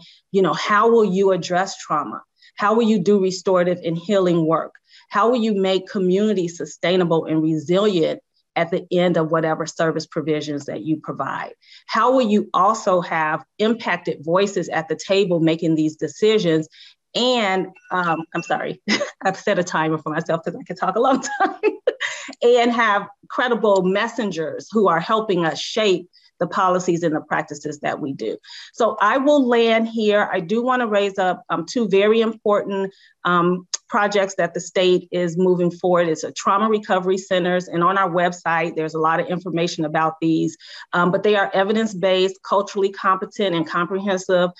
how will you address trauma? How will you do restorative and healing work? How will you make communities sustainable and resilient at the end of whatever service provisions that you provide? How will you also have impacted voices at the table making these decisions? And I'm sorry, I've set a timer for myself because I can talk a long time. And have credible messengers who are helping us shape the policies and the practices that we do. So I will land here. I do want to raise up two very important projects that the state is moving forward. It's a trauma recovery centers, and on our website, there's a lot of information about these, but they are evidence-based, culturally competent and comprehensive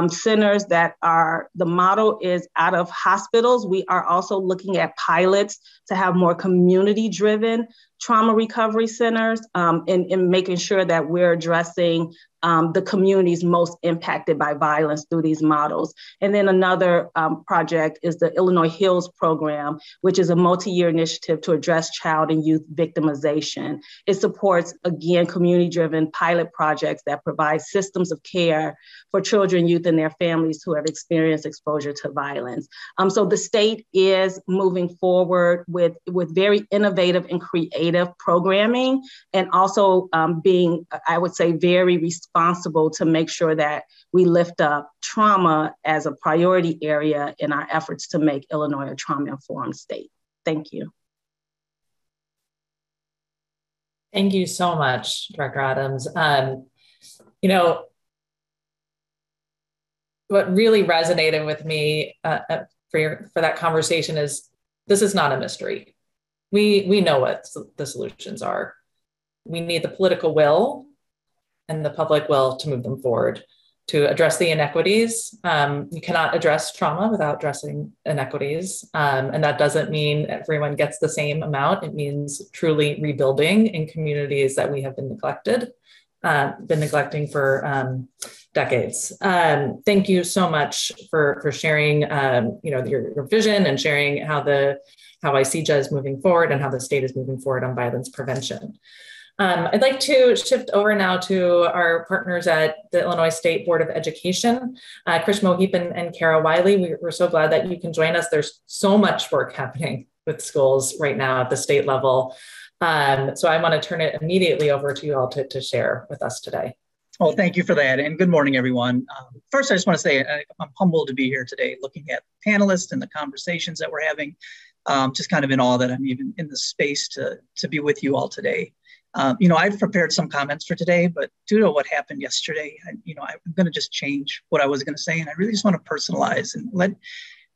centers that are, the model is out of hospitals. We are also looking at pilots to have more community-driven trauma recovery centers and making sure that we're addressing the communities most impacted by violence through these models. And then another project is the Illinois Heals program, which is a multi-year initiative to address child and youth victimization. It supports, again, community-driven pilot projects that provide systems of care for children, youth, and their families who have experienced exposure to violence. So the state is moving forward with very innovative and creative programming, and also being, I would say, very responsible to make sure that we lift up trauma as a priority area in our efforts to make Illinois a trauma-informed state. Thank you. Thank you so much, Director Adams. What really resonated with me for that conversation is this is not a mystery. We know what the solutions are. We need the political will and the public will to move them forward, to address the inequities. You cannot address trauma without addressing inequities. And that doesn't mean everyone gets the same amount. It means truly rebuilding in communities that we have been neglecting for decades. Thank you so much for sharing your vision and sharing how ICJA is moving forward and how the state is moving forward on violence prevention. I'd like to shift over now to our partners at the Illinois State Board of Education, Krish Mohip and Kara Wiley. We're so glad that you can join us. There's so much work happening with schools right now at the state level. So I want to turn it immediately over to you all to share with us today. Well, thank you for that. And good morning, everyone. First, I just want to say I'm humbled to be here today looking at panelists and the conversations that we're having. Just kind of in awe that I'm even in the space to be with you all today. I've prepared some comments for today, but due to what happened yesterday, I'm going to just change what I was going to say. And I really just want to personalize and let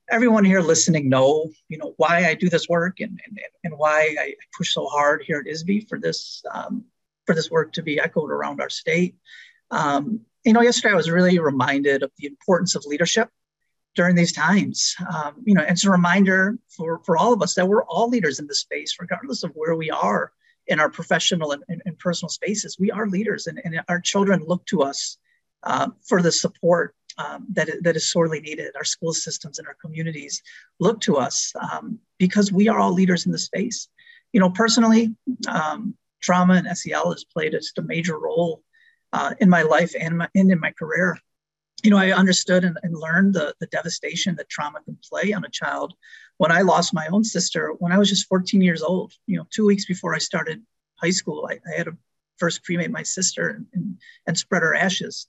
everyone here listening know, why I do this work and why I push so hard here at ISB for this work to be echoed around our state. Yesterday I was really reminded of the importance of leadership during these times. It's a reminder for all of us that we're all leaders in this space, regardless of where we are in our professional and personal spaces. We are leaders, and our children look to us for the support that is sorely needed. Our school systems and our communities look to us because we are all leaders in the space. Personally, trauma and SEL has played just a major role in my life and in my career. I understood and learned the devastation that trauma can play on a child. When I lost my own sister, when I was just 14 years old, 2 weeks before I started high school, I had to first cremate my sister and spread her ashes.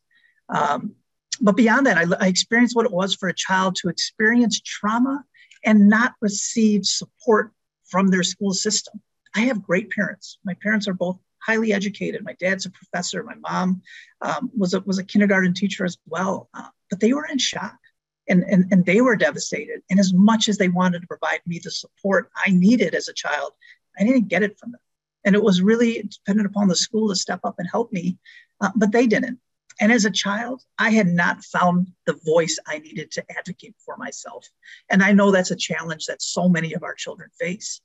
But beyond that, I experienced what it was for a child to experience trauma and not receive support from their school system. I have great parents. My parents are both highly educated. My dad's a professor. My mom was a kindergarten teacher as well. But they were in shock and they were devastated. And as much as they wanted to provide me the support I needed as a child, I didn't get it from them. And it was really dependent upon the school to step up and help me, but they didn't. And as a child, I had not found the voice I needed to advocate for myself. And I know that's a challenge that so many of our children face.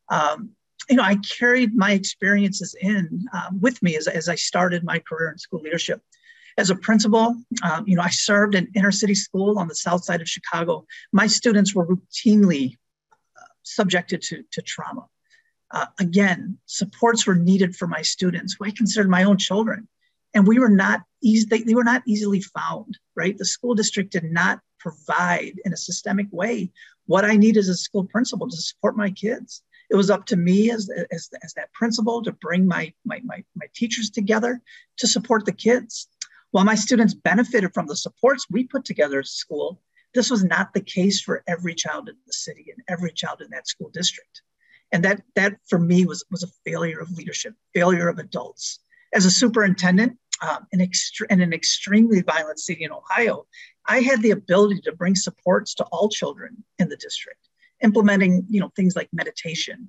I carried my experiences with me as I started my career in school leadership. As a principal, I served in inner city school on the south side of Chicago. My students were routinely subjected to trauma. Again, supports were needed for my students, who I considered my own children. And they were not easily found, right? The school district did not provide in a systemic way what I need as a school principal to support my kids. It was up to me as that principal to bring my teachers together to support the kids. While my students benefited from the supports we put together at school, this was not the case for every child in the city and every child in that school district. And that for me was a failure of leadership, failure of adults. As a superintendent in an extremely violent city in Ohio, I had the ability to bring supports to all children in the district, implementing things like meditation.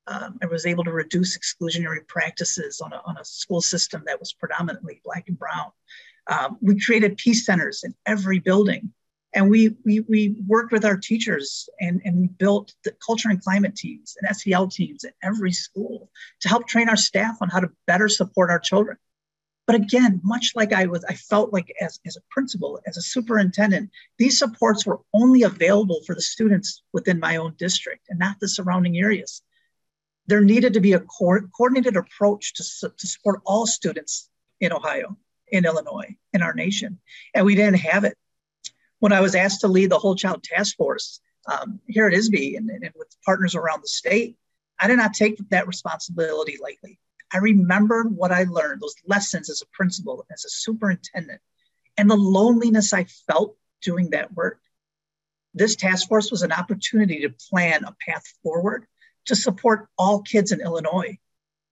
I was able to reduce exclusionary practices on a school system that was predominantly Black and brown. We created peace centers in every building. And we worked with our teachers and we built the culture and climate teams and SEL teams at every school to help train our staff on how to better support our children. But again, much like I felt like as a principal, as a superintendent, these supports were only available for the students within my own district and not the surrounding areas. There needed to be a coordinated approach to support all students in Ohio, in Illinois, in our nation, and we didn't have it. When I was asked to lead the Whole Child Task Force here at ISB and with partners around the state, I did not take that responsibility lightly. I remembered what I learned, those lessons as a principal, as a superintendent, and the loneliness I felt doing that work. This task force was an opportunity to plan a path forward to support all kids in Illinois,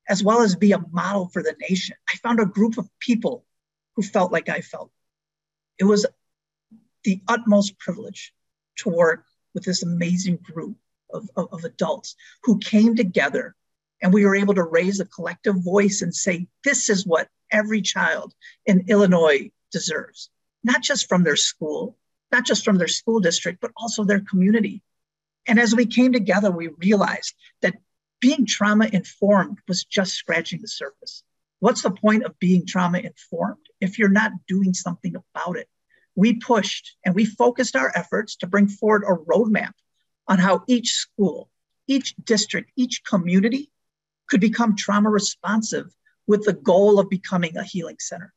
as well as be a model for the nation. I found a group of people who felt like I felt. It was the utmost privilege to work with this amazing group of adults who came together, and we were able to raise a collective voice and say, this is what every child in Illinois deserves, not just from their school, not just from their school district, but also their community. And as we came together, we realized that being trauma-informed was just scratching the surface. What's the point of being trauma-informed if you're not doing something about it? We pushed and we focused our efforts to bring forward a roadmap on how each school, each district, each community could become trauma responsive with the goal of becoming a healing center.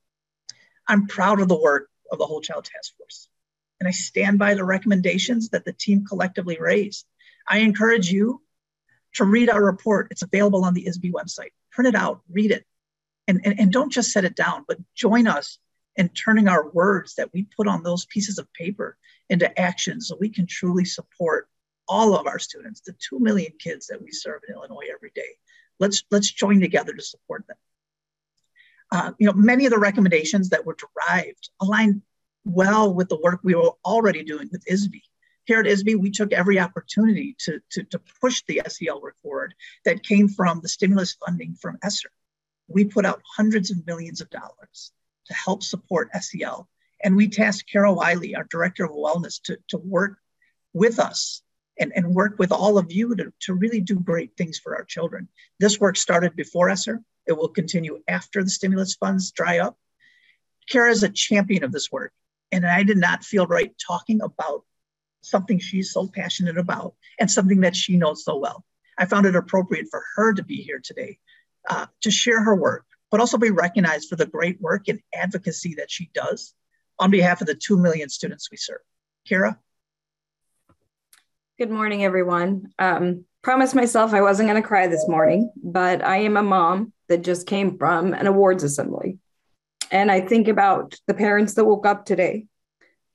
I'm proud of the work of the Whole Child Task Force, and I stand by the recommendations that the team collectively raised. I encourage you to read our report. It's available on the ISB website. Print it out, read it, and don't just set it down, but join us and turning our words that we put on those pieces of paper into action so we can truly support all of our students, the 2 million kids that we serve in Illinois every day. Let's join together to support them. Many of the recommendations that were derived align well with the work we were already doing with ISB. Here at ISB, we took every opportunity to push the SEL work forward that came from the stimulus funding from ESSER. We put out hundreds of millions of dollars to help support SEL. And we tasked Carol Wiley, our Director of Wellness, to work with us and work with all of you to really do great things for our children. This work started before ESSER. It will continue after the stimulus funds dry up. Kara is a champion of this work, and I did not feel right talking about something she's so passionate about and something that she knows so well. I found it appropriate for her to be here today to share her work, but also be recognized for the great work and advocacy that she does on behalf of the 2 million students we serve. Kara? Good morning, everyone. Promised myself I wasn't going to cry this morning, but I am a mom that just came from an awards assembly. And I think about the parents that woke up today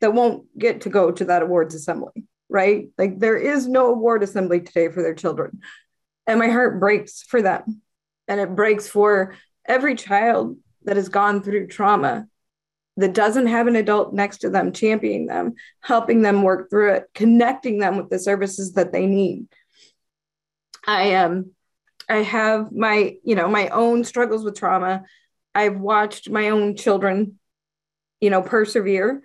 that won't get to go to that awards assembly, right? Like there is no award assembly today for their children. And my heart breaks for them. And it breaks for every child that has gone through trauma that doesn't have an adult next to them, championing them, helping them work through it, connecting them with the services that they need. I have my, my own struggles with trauma. I've watched my own children, persevere.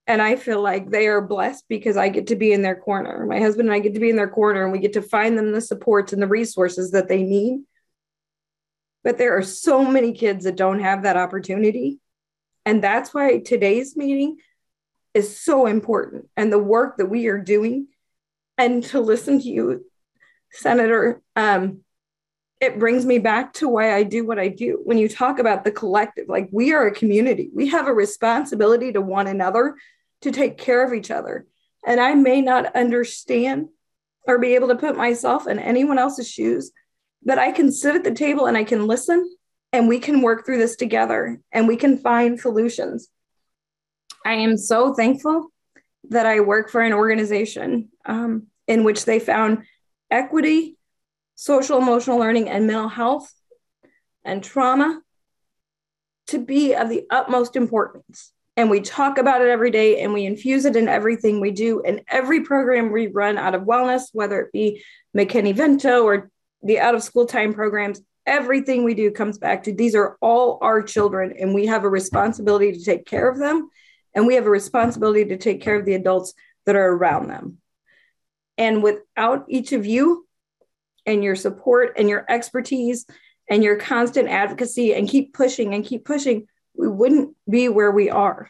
And I feel like they are blessed because I get to be in their corner. My husband and I get to be in their corner, and we get to find them the supports and the resources that they need. But there are so many kids that don't have that opportunity. And that's why today's meeting is so important, and the work that we are doing. And to listen to you, Senator, it brings me back to why I do what I do. When you talk about the collective, like, we are a community. We have a responsibility to one another to take care of each other. And I may not understand or be able to put myself in anyone else's shoes, but I can sit at the table and I can listen, and we can work through this together, and we can find solutions. I am so thankful that I work for an organization in which they found equity, social emotional learning, and mental health and trauma to be of the utmost importance. And we talk about it every day, and we infuse it in everything we do. And every program we run out of wellness, whether it be McKinney-Vento or the out of school time programs, everything we do comes back to these are all our children, and we have a responsibility to take care of them. And we have a responsibility to take care of the adults that are around them. And without each of you and your support and your expertise and your constant advocacy and keep pushing, we wouldn't be where we are.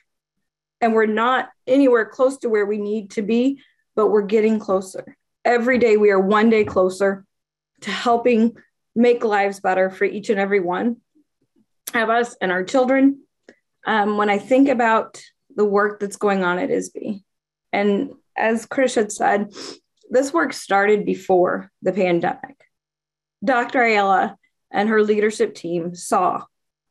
And we're not anywhere close to where we need to be, but we're getting closer. Every day we are one day closer to helping make lives better for each and every one of us and our children. When I think about the work that's going on at ISB, and as Chris had said, this work started before the pandemic. Dr. Ayala and her leadership team saw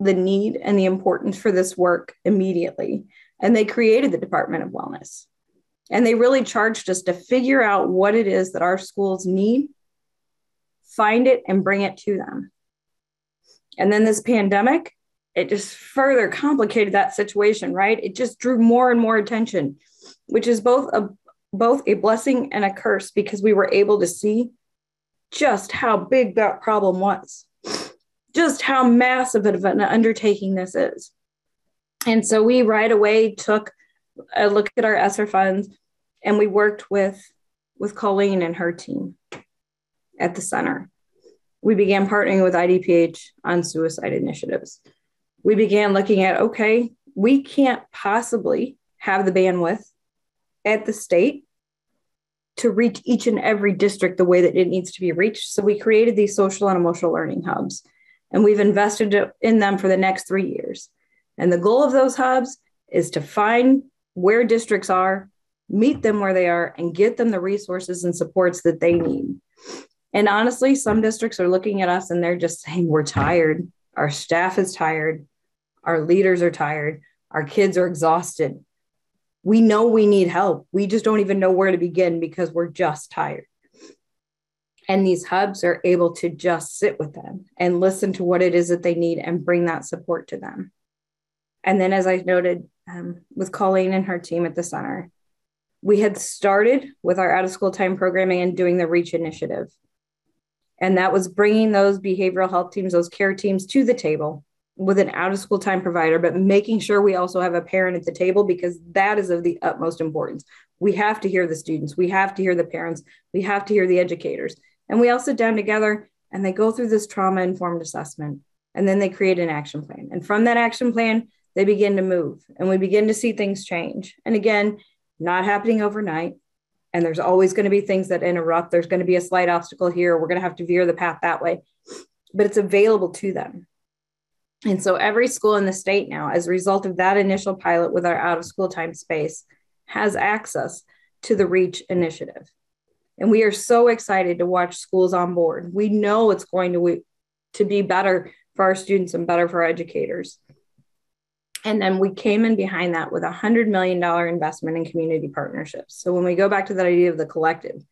the need and the importance for this work immediately, and they created the Department of Wellness. And they really charged us to figure out what it is that our schools need, find it, and bring it to them. And then this pandemic, it just further complicated that situation, right? It just drew more and more attention, which is both a blessing and a curse, because we were able to see just how big that problem was, just how massive of an undertaking this is. And so we right away took a look at our ESSER funds, and we worked with Colleen and her team at the center. We began partnering with IDPH on suicide initiatives. We began looking at, okay, we can't possibly have the bandwidth at the state to reach each and every district the way that it needs to be reached. So we created these social and emotional learning hubs, and we've invested in them for the next 3 years. And the goal of those hubs is to find where districts are, meet them where they are, and get them the resources and supports that they need. And honestly, some districts are looking at us and they're just saying, we're tired. Our staff is tired. Our leaders are tired. Our kids are exhausted. We know we need help. We just don't even know where to begin because we're just tired. And these hubs are able to just sit with them and listen to what it is that they need and bring that support to them. And then, as I noted with Colleen and her team at the center, we had started with our out of school time programming and doing the REACH initiative. And that was bringing those behavioral health teams, those care teams to the table with an out of school time provider, but making sure we also have a parent at the table, because that is of the utmost importance. We have to hear the students. We have to hear the parents. We have to hear the educators. And we all sit down together and they go through this trauma informed assessment, and then they create an action plan. And from that action plan, they begin to move, and we begin to see things change. And again, not happening overnight. And there's always going to be things that interrupt. There's going to be a slight obstacle here. We're going to have to veer the path that way, but it's available to them. And so every school in the state now, as a result of that initial pilot with our out of school time space, has access to the REACH initiative. And we are so excited to watch schools on board. We know it's going to be better for our students and better for our educators. And then we came in behind that with $100 million investment in community partnerships. So when we go back to that idea of the collective,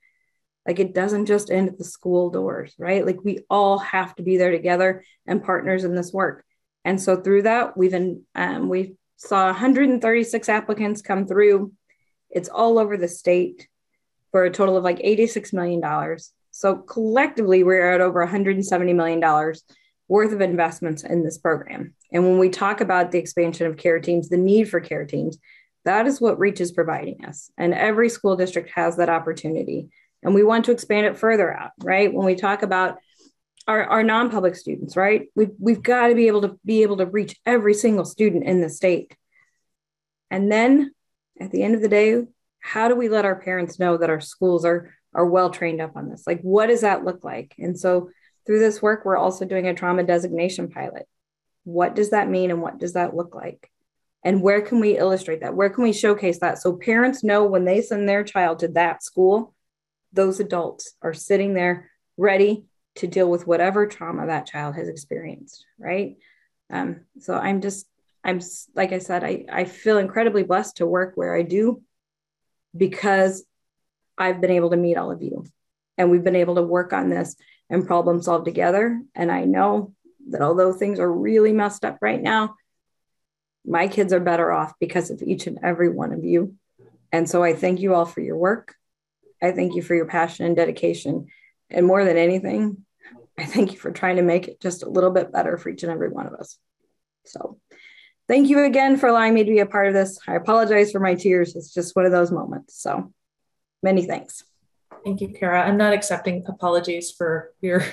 like, it doesn't just end at the school doors, right? Like, we all have to be there together and partners in this work. And so through that, we saw 136 applicants come through. It's all over the state for a total of like $86 million. So collectively, we're at over $170 million worth of investments in this program. And when we talk about the expansion of care teams, the need for care teams, that is what REACH is providing us. And every school district has that opportunity. And we want to expand it further out, right? When we talk about our non-public students, right? We've got to be able to reach every single student in the state. And then at the end of the day, how do we let our parents know that our schools are well trained up on this? Like, what does that look like? And so through this work, we're also doing a trauma designation pilot. What does that mean? And what does that look like? And where can we illustrate that? Where can we showcase that? So parents know when they send their child to that school, those adults are sitting there ready to deal with whatever trauma that child has experienced, right? So I'm like I said, I feel incredibly blessed to work where I do because I've been able to meet all of you and we've been able to work on this and problem solve together. And I know that although things are really messed up right now, my kids are better off because of each and every one of you. And so I thank you all for your work. I thank you for your passion and dedication. And more than anything, I thank you for trying to make it just a little bit better for each and every one of us. So thank you again for allowing me to be a part of this. I apologize for my tears. It's just one of those moments. So many thanks. Thank you, Kara. I'm not accepting apologies for your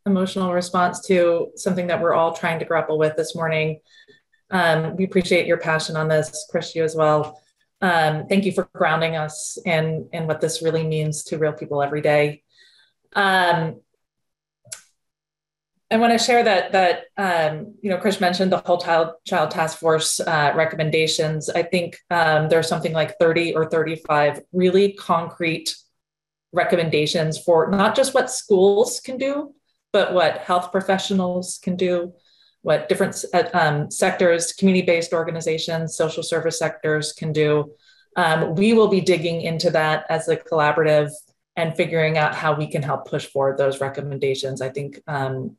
emotional response to something that we're all trying to grapple with this morning. We appreciate your passion on this, Chris, you as well. Thank you for grounding us in what this really means to real people every day. I want to share that Chris mentioned the whole child task force recommendations. I think there's something like 30 or 35 really concrete recommendations for not just what schools can do, but what health professionals can do, what different sectors, community-based organizations, social service sectors can do. We will be digging into that as a collaborative and figuring out how we can help push forward those recommendations. I think a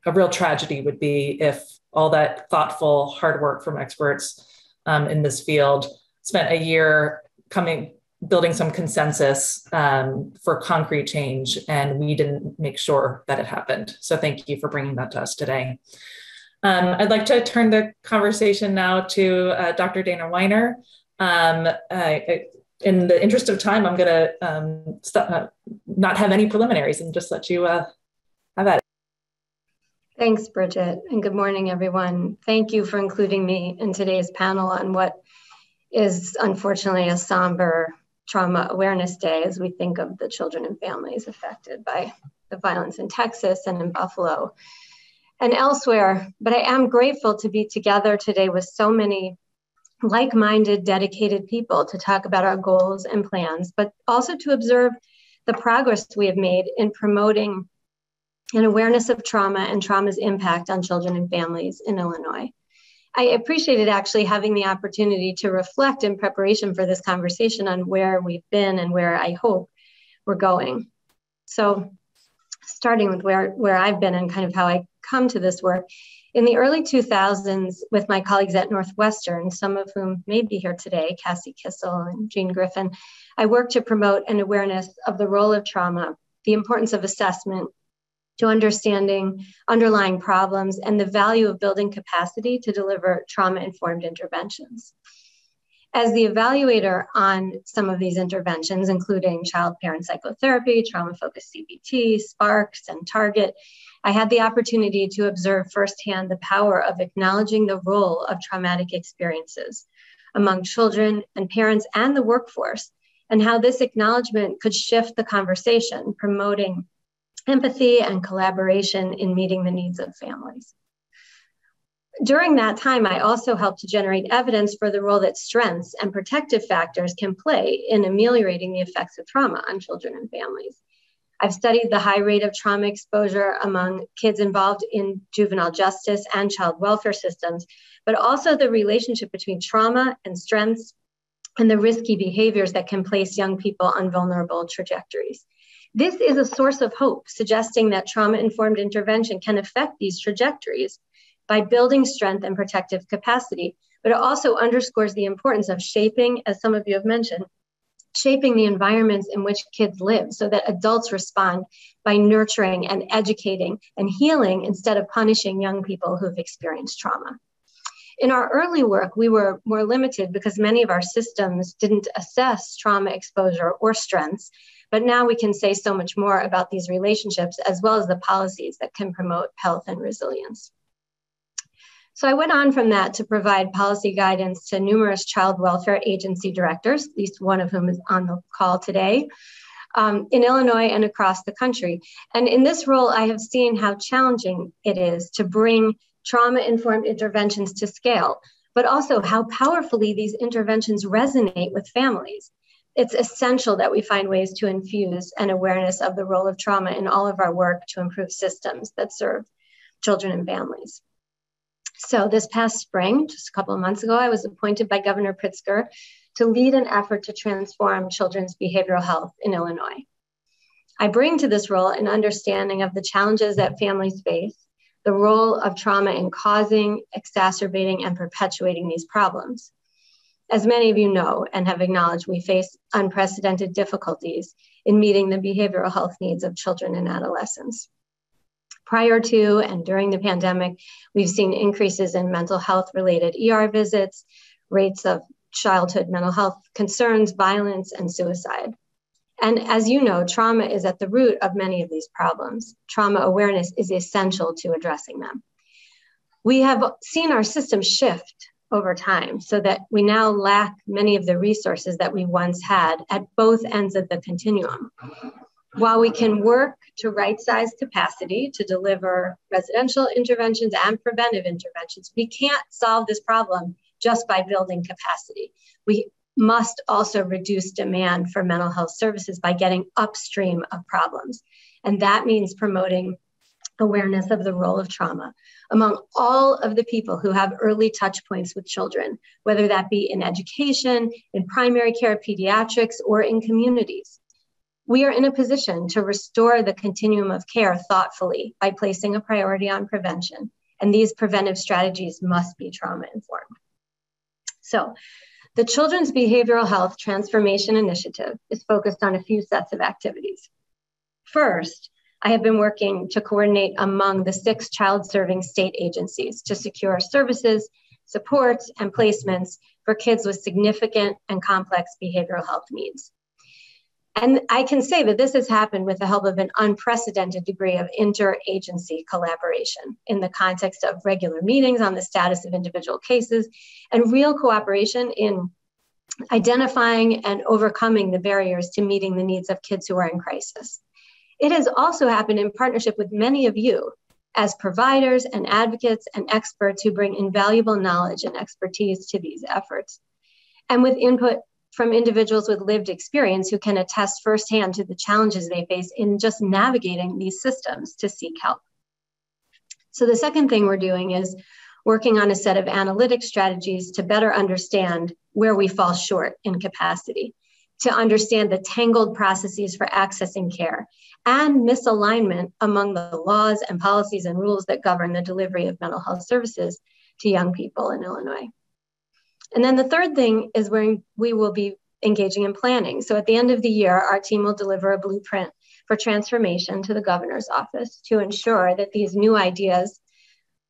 real tragedy would be if all that thoughtful, hard work from experts in this field spent a year building some consensus for concrete change, and we didn't make sure that it happened. So thank you for bringing that to us today. I'd like to turn the conversation now to Dr. Dana Weiner. In the interest of time, I'm going to not have any preliminaries and just let you have at it. Thanks, Bridget, and good morning, everyone. Thank you for including me in today's panel on what is unfortunately a somber Trauma Awareness Day as we think of the children and families affected by the violence in Texas and in Buffalo and elsewhere. But I am grateful to be together today with so many like-minded, dedicated people to talk about our goals and plans, but also to observe the progress we have made in promoting an awareness of trauma and trauma's impact on children and families in Illinois. I appreciated actually having the opportunity to reflect in preparation for this conversation on where we've been and where I hope we're going. So starting with where I've been and kind of how I come to this work, in the early 2000s with my colleagues at Northwestern, some of whom may be here today, Cassie Kissel and Jean Griffin, I worked to promote an awareness of the role of trauma, the importance of assessment, to understanding underlying problems and the value of building capacity to deliver trauma-informed interventions. As the evaluator on some of these interventions, including child-parent psychotherapy, trauma-focused CBT, SPARKS, and Target, I had the opportunity to observe firsthand the power of acknowledging the role of traumatic experiences among children and parents and the workforce, and how this acknowledgement could shift the conversation, promoting empathy and collaboration in meeting the needs of families. During that time, I also helped to generate evidence for the role that strengths and protective factors can play in ameliorating the effects of trauma on children and families. I've studied the high rate of trauma exposure among kids involved in juvenile justice and child welfare systems, but also the relationship between trauma and strengths and the risky behaviors that can place young people on vulnerable trajectories. This is a source of hope, suggesting that trauma-informed intervention can affect these trajectories, by building strength and protective capacity, but it also underscores the importance of shaping, as some of you have mentioned, shaping the environments in which kids live so that adults respond by nurturing and educating and healing instead of punishing young people who've experienced trauma. In our early work, we were more limited because many of our systems didn't assess trauma exposure or strengths, but now we can say so much more about these relationships as well as the policies that can promote health and resilience. So I went on from that to provide policy guidance to numerous child welfare agency directors, at least one of whom is on the call today, in Illinois and across the country. And in this role, I have seen how challenging it is to bring trauma-informed interventions to scale, but also how powerfully these interventions resonate with families. It's essential that we find ways to infuse an awareness of the role of trauma in all of our work to improve systems that serve children and families. So this past spring, just a couple of months ago, I was appointed by Governor Pritzker to lead an effort to transform children's behavioral health in Illinois. I bring to this role an understanding of the challenges that families face, the role of trauma in causing, exacerbating, and perpetuating these problems. As many of you know and have acknowledged, we face unprecedented difficulties in meeting the behavioral health needs of children and adolescents. Prior to and during the pandemic, we've seen increases in mental health related ER visits, rates of childhood mental health concerns, violence, and suicide. And as you know, trauma is at the root of many of these problems. Trauma awareness is essential to addressing them. We have seen our system shift over time so that we now lack many of the resources that we once had at both ends of the continuum. While we can work to right-size capacity to deliver residential interventions and preventive interventions, we can't solve this problem just by building capacity. We must also reduce demand for mental health services by getting upstream of problems. And that means promoting awareness of the role of trauma among all of the people who have early touch points with children, whether that be in education, in primary care, pediatrics, or in communities. We are in a position to restore the continuum of care thoughtfully by placing a priority on prevention, and these preventive strategies must be trauma-informed. So, the Children's Behavioral Health Transformation Initiative is focused on a few sets of activities. First, I have been working to coordinate among the 6 child-serving state agencies to secure services, supports, and placements for kids with significant and complex behavioral health needs. And I can say that this has happened with the help of an unprecedented degree of interagency collaboration in the context of regular meetings on the status of individual cases and real cooperation in identifying and overcoming the barriers to meeting the needs of kids who are in crisis. It has also happened in partnership with many of you as providers and advocates and experts who bring invaluable knowledge and expertise to these efforts, and with input from individuals with lived experience who can attest firsthand to the challenges they face in just navigating these systems to seek help. So the second thing we're doing is working on a set of analytic strategies to better understand where we fall short in capacity, to understand the tangled processes for accessing care and misalignment among the laws and policies and rules that govern the delivery of mental health services to young people in Illinois. And then the third thing is where we will be engaging in planning. So at the end of the year, our team will deliver a blueprint for transformation to the governor's office to ensure that these new ideas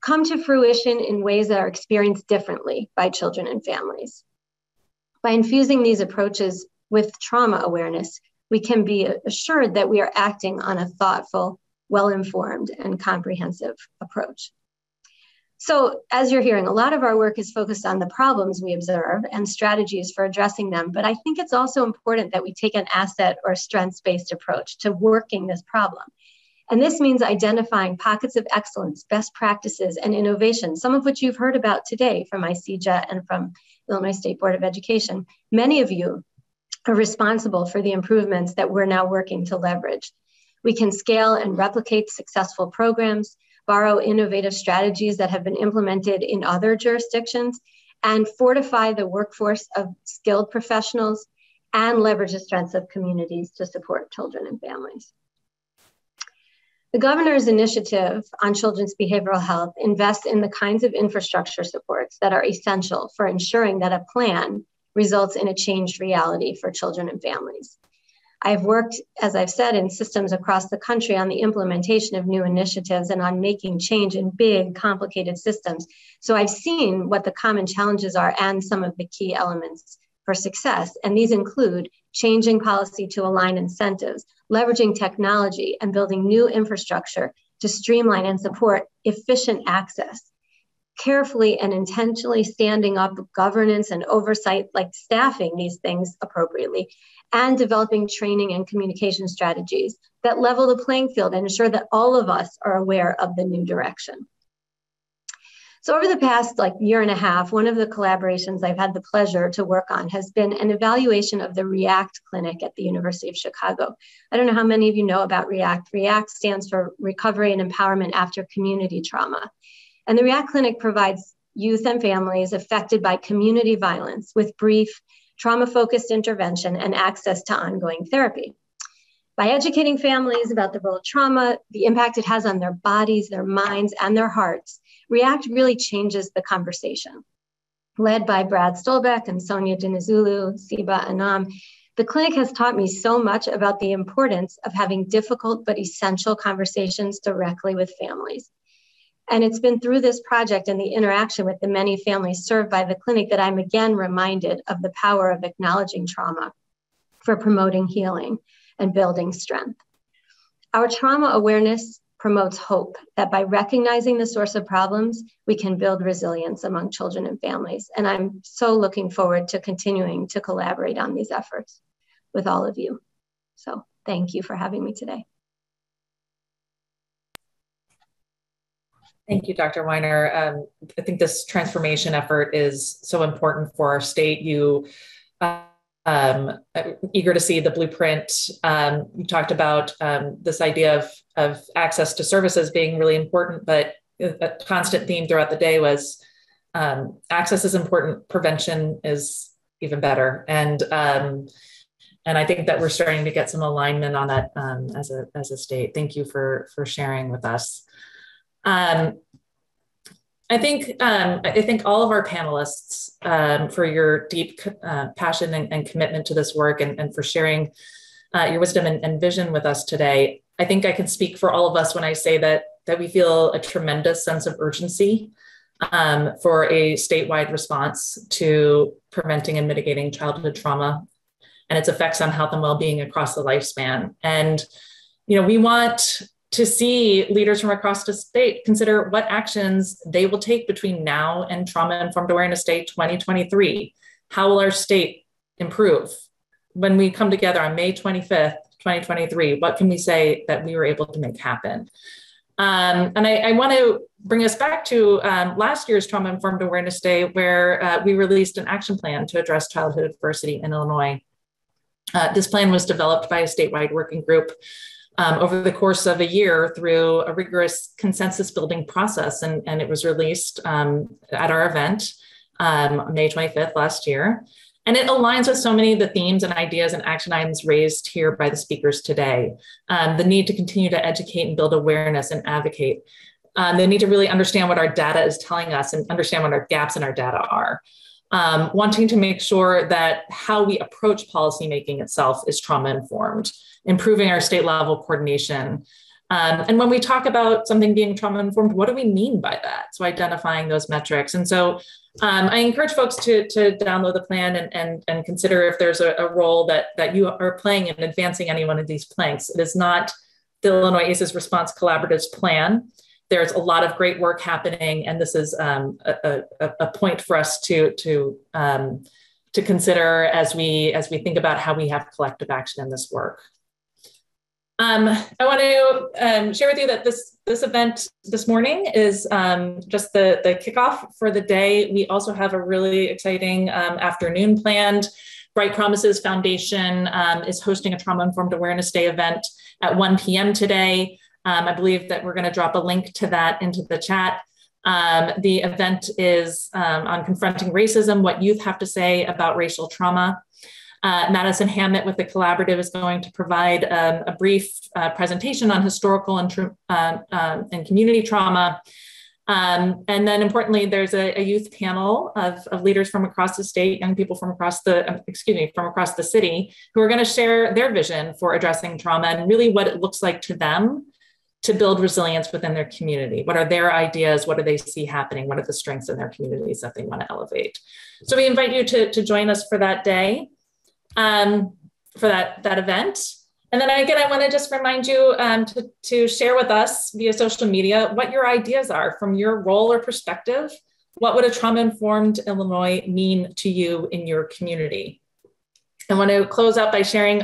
come to fruition in ways that are experienced differently by children and families. By infusing these approaches with trauma awareness, we can be assured that we are acting on a thoughtful, well-informed, and comprehensive approach. So as you're hearing, a lot of our work is focused on the problems we observe and strategies for addressing them. But I think it's also important that we take an asset or strengths-based approach to working this problem. And this means identifying pockets of excellence, best practices, and innovation, some of which you've heard about today from ICEJA and from Illinois State Board of Education. Many of you are responsible for the improvements that we're now working to leverage. We can scale and replicate successful programs, borrow innovative strategies that have been implemented in other jurisdictions, and fortify the workforce of skilled professionals and leverage the strengths of communities to support children and families. The governor's initiative on children's behavioral health invests in the kinds of infrastructure supports that are essential for ensuring that a plan results in a changed reality for children and families. I've worked, as I've said, in systems across the country on the implementation of new initiatives and on making change in big, complicated systems. So I've seen what the common challenges are and some of the key elements for success. And these include changing policy to align incentives, leveraging technology, and building new infrastructure to streamline and support efficient access, carefully and intentionally standing up governance and oversight, like staffing these things appropriately, and developing training and communication strategies that level the playing field and ensure that all of us are aware of the new direction. So over the past year and a half, one of the collaborations I've had the pleasure to work on has been an evaluation of the REACT clinic at the University of Chicago. I don't know how many of you know about REACT. REACT stands for Recovery and Empowerment After Community Trauma. And the REACT clinic provides youth and families affected by community violence with brief trauma-focused intervention and access to ongoing therapy. By educating families about the role of trauma, the impact it has on their bodies, their minds, and their hearts, REACT really changes the conversation. Led by Brad Stolbeck and Sonia Dinizulu, Siba Anam, the clinic has taught me so much about the importance of having difficult but essential conversations directly with families. And it's been through this project and the interaction with the many families served by the clinic that I'm again reminded of the power of acknowledging trauma for promoting healing and building strength. Our trauma awareness promotes hope that by recognizing the source of problems, we can build resilience among children and families. And I'm so looking forward to continuing to collaborate on these efforts with all of you. So thank you for having me today. Thank you, Dr. Weiner. I think this transformation effort is so important for our state. You eager to see the blueprint. You talked about this idea of access to services being really important, but a constant theme throughout the day was access is important, prevention is even better. And I think that we're starting to get some alignment on that as a state. Thank you for sharing with us. I think all of our panelists for your deep passion and commitment to this work and for sharing your wisdom and vision with us today. I think I can speak for all of us when I say that we feel a tremendous sense of urgency for a statewide response to preventing and mitigating childhood trauma and its effects on health and well-being across the lifespan. And we want to see leaders from across the state consider what actions they will take between now and Trauma-Informed Awareness Day 2023. How will our state improve? When we come together on May 25th, 2023, what can we say that we were able to make happen? And I want to bring us back to last year's Trauma-Informed Awareness Day, where we released an action plan to address childhood adversity in Illinois. This plan was developed by a statewide working group over the course of a year through a rigorous consensus building process. And it was released at our event May 25th last year. And it aligns with so many of the themes and ideas and action items raised here by the speakers today. The need to continue to educate and build awareness and advocate. The need to really understand what our data is telling us and understand what our gaps in our data are. Wanting to make sure that how we approach policymaking itself is trauma-informed, improving our state level coordination. And when we talk about something being trauma-informed, what do we mean by that? So identifying those metrics. And so I encourage folks to download the plan and consider if there's a role that you are playing in advancing any one of these planks. It is not the Illinois ACEs Response Collaborative's plan. There's a lot of great work happening, and this is a point for us to consider as we think about how we have collective action in this work. I want to share with you that this event this morning is just the kickoff for the day. We also have a really exciting afternoon planned. Bright Promises Foundation is hosting a Trauma-Informed Awareness Day event at 1 p.m. today. I believe that we're going to drop a link to that into the chat. The event is on confronting racism, what youth have to say about racial trauma. Madison Hammett with the collaborative is going to provide a brief presentation on historical and community trauma. And then importantly, there's a youth panel of leaders from across the state, young people from across the, from across the city, who are going to share their vision for addressing trauma and really what it looks like to them to build resilience within their community. What are their ideas? What do they see happening? What are the strengths in their communities that they want to elevate? So we invite you to join us for that day, for that event. And then again, I want to just remind you to share with us via social media what your ideas are from your role or perspective. What would a trauma-informed Illinois mean to you in your community? I want to close out by sharing,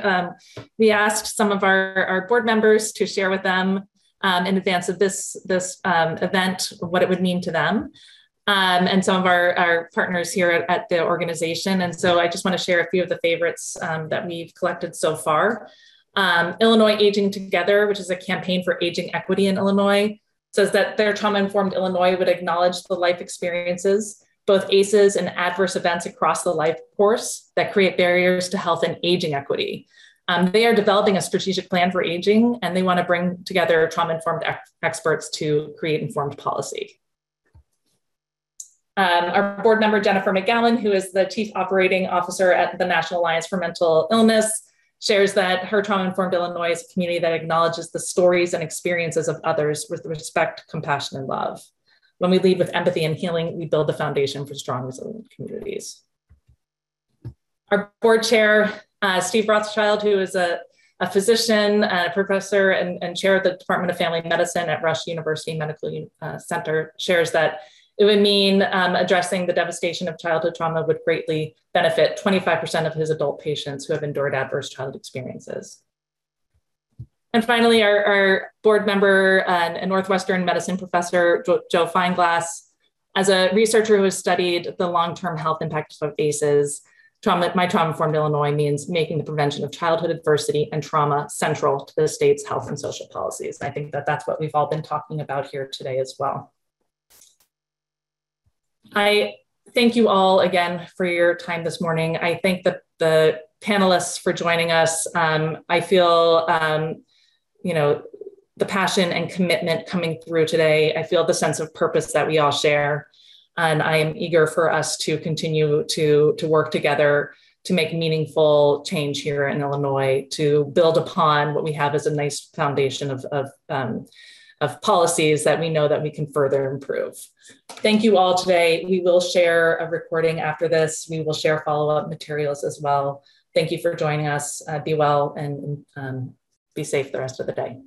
we asked some of our board members to share with them in advance of this event, what it would mean to them. And some of our partners here at the organization. And so I just want to share a few of the favorites that we've collected so far. Illinois Aging Together, which is a campaign for aging equity in Illinois, says that their trauma-informed Illinois would acknowledge the life experiences, both ACEs and adverse events across the life course that create barriers to health and aging equity. They are developing a strategic plan for aging, and they want to bring together trauma-informed experts to create informed policy. Our board member, Jennifer McGowan, who is the Chief Operating Officer at the National Alliance for Mental Illness, shares that her trauma-informed Illinois is a community that acknowledges the stories and experiences of others with respect, compassion, and love. When we lead with empathy and healing, we build the foundation for strong, resilient communities. Our board chair, Steve Rothschild, who is a physician, a professor, and chair of the Department of Family Medicine at Rush University Medical Center, shares that it would mean addressing the devastation of childhood trauma would greatly benefit 25% of his adult patients who have endured adverse childhood experiences. And finally, our board member and Northwestern medicine professor, Joe Feinglass, as a researcher who has studied the long-term health impacts of ACEs, my trauma-informed Illinois means making the prevention of childhood adversity and trauma central to the state's health and social policies. I think that that's what we've all been talking about here today as well. I thank you all again for your time this morning. I thank the panelists for joining us. I feel, the passion and commitment coming through today. I feel the sense of purpose that we all share. And I am eager for us to continue to work together to make meaningful change here in Illinois, to build upon what we have as a nice foundation of policies that we know that we can further improve. Thank you all today. We will share a recording after this. We will share follow-up materials as well. Thank you for joining us. Be well and be safe the rest of the day.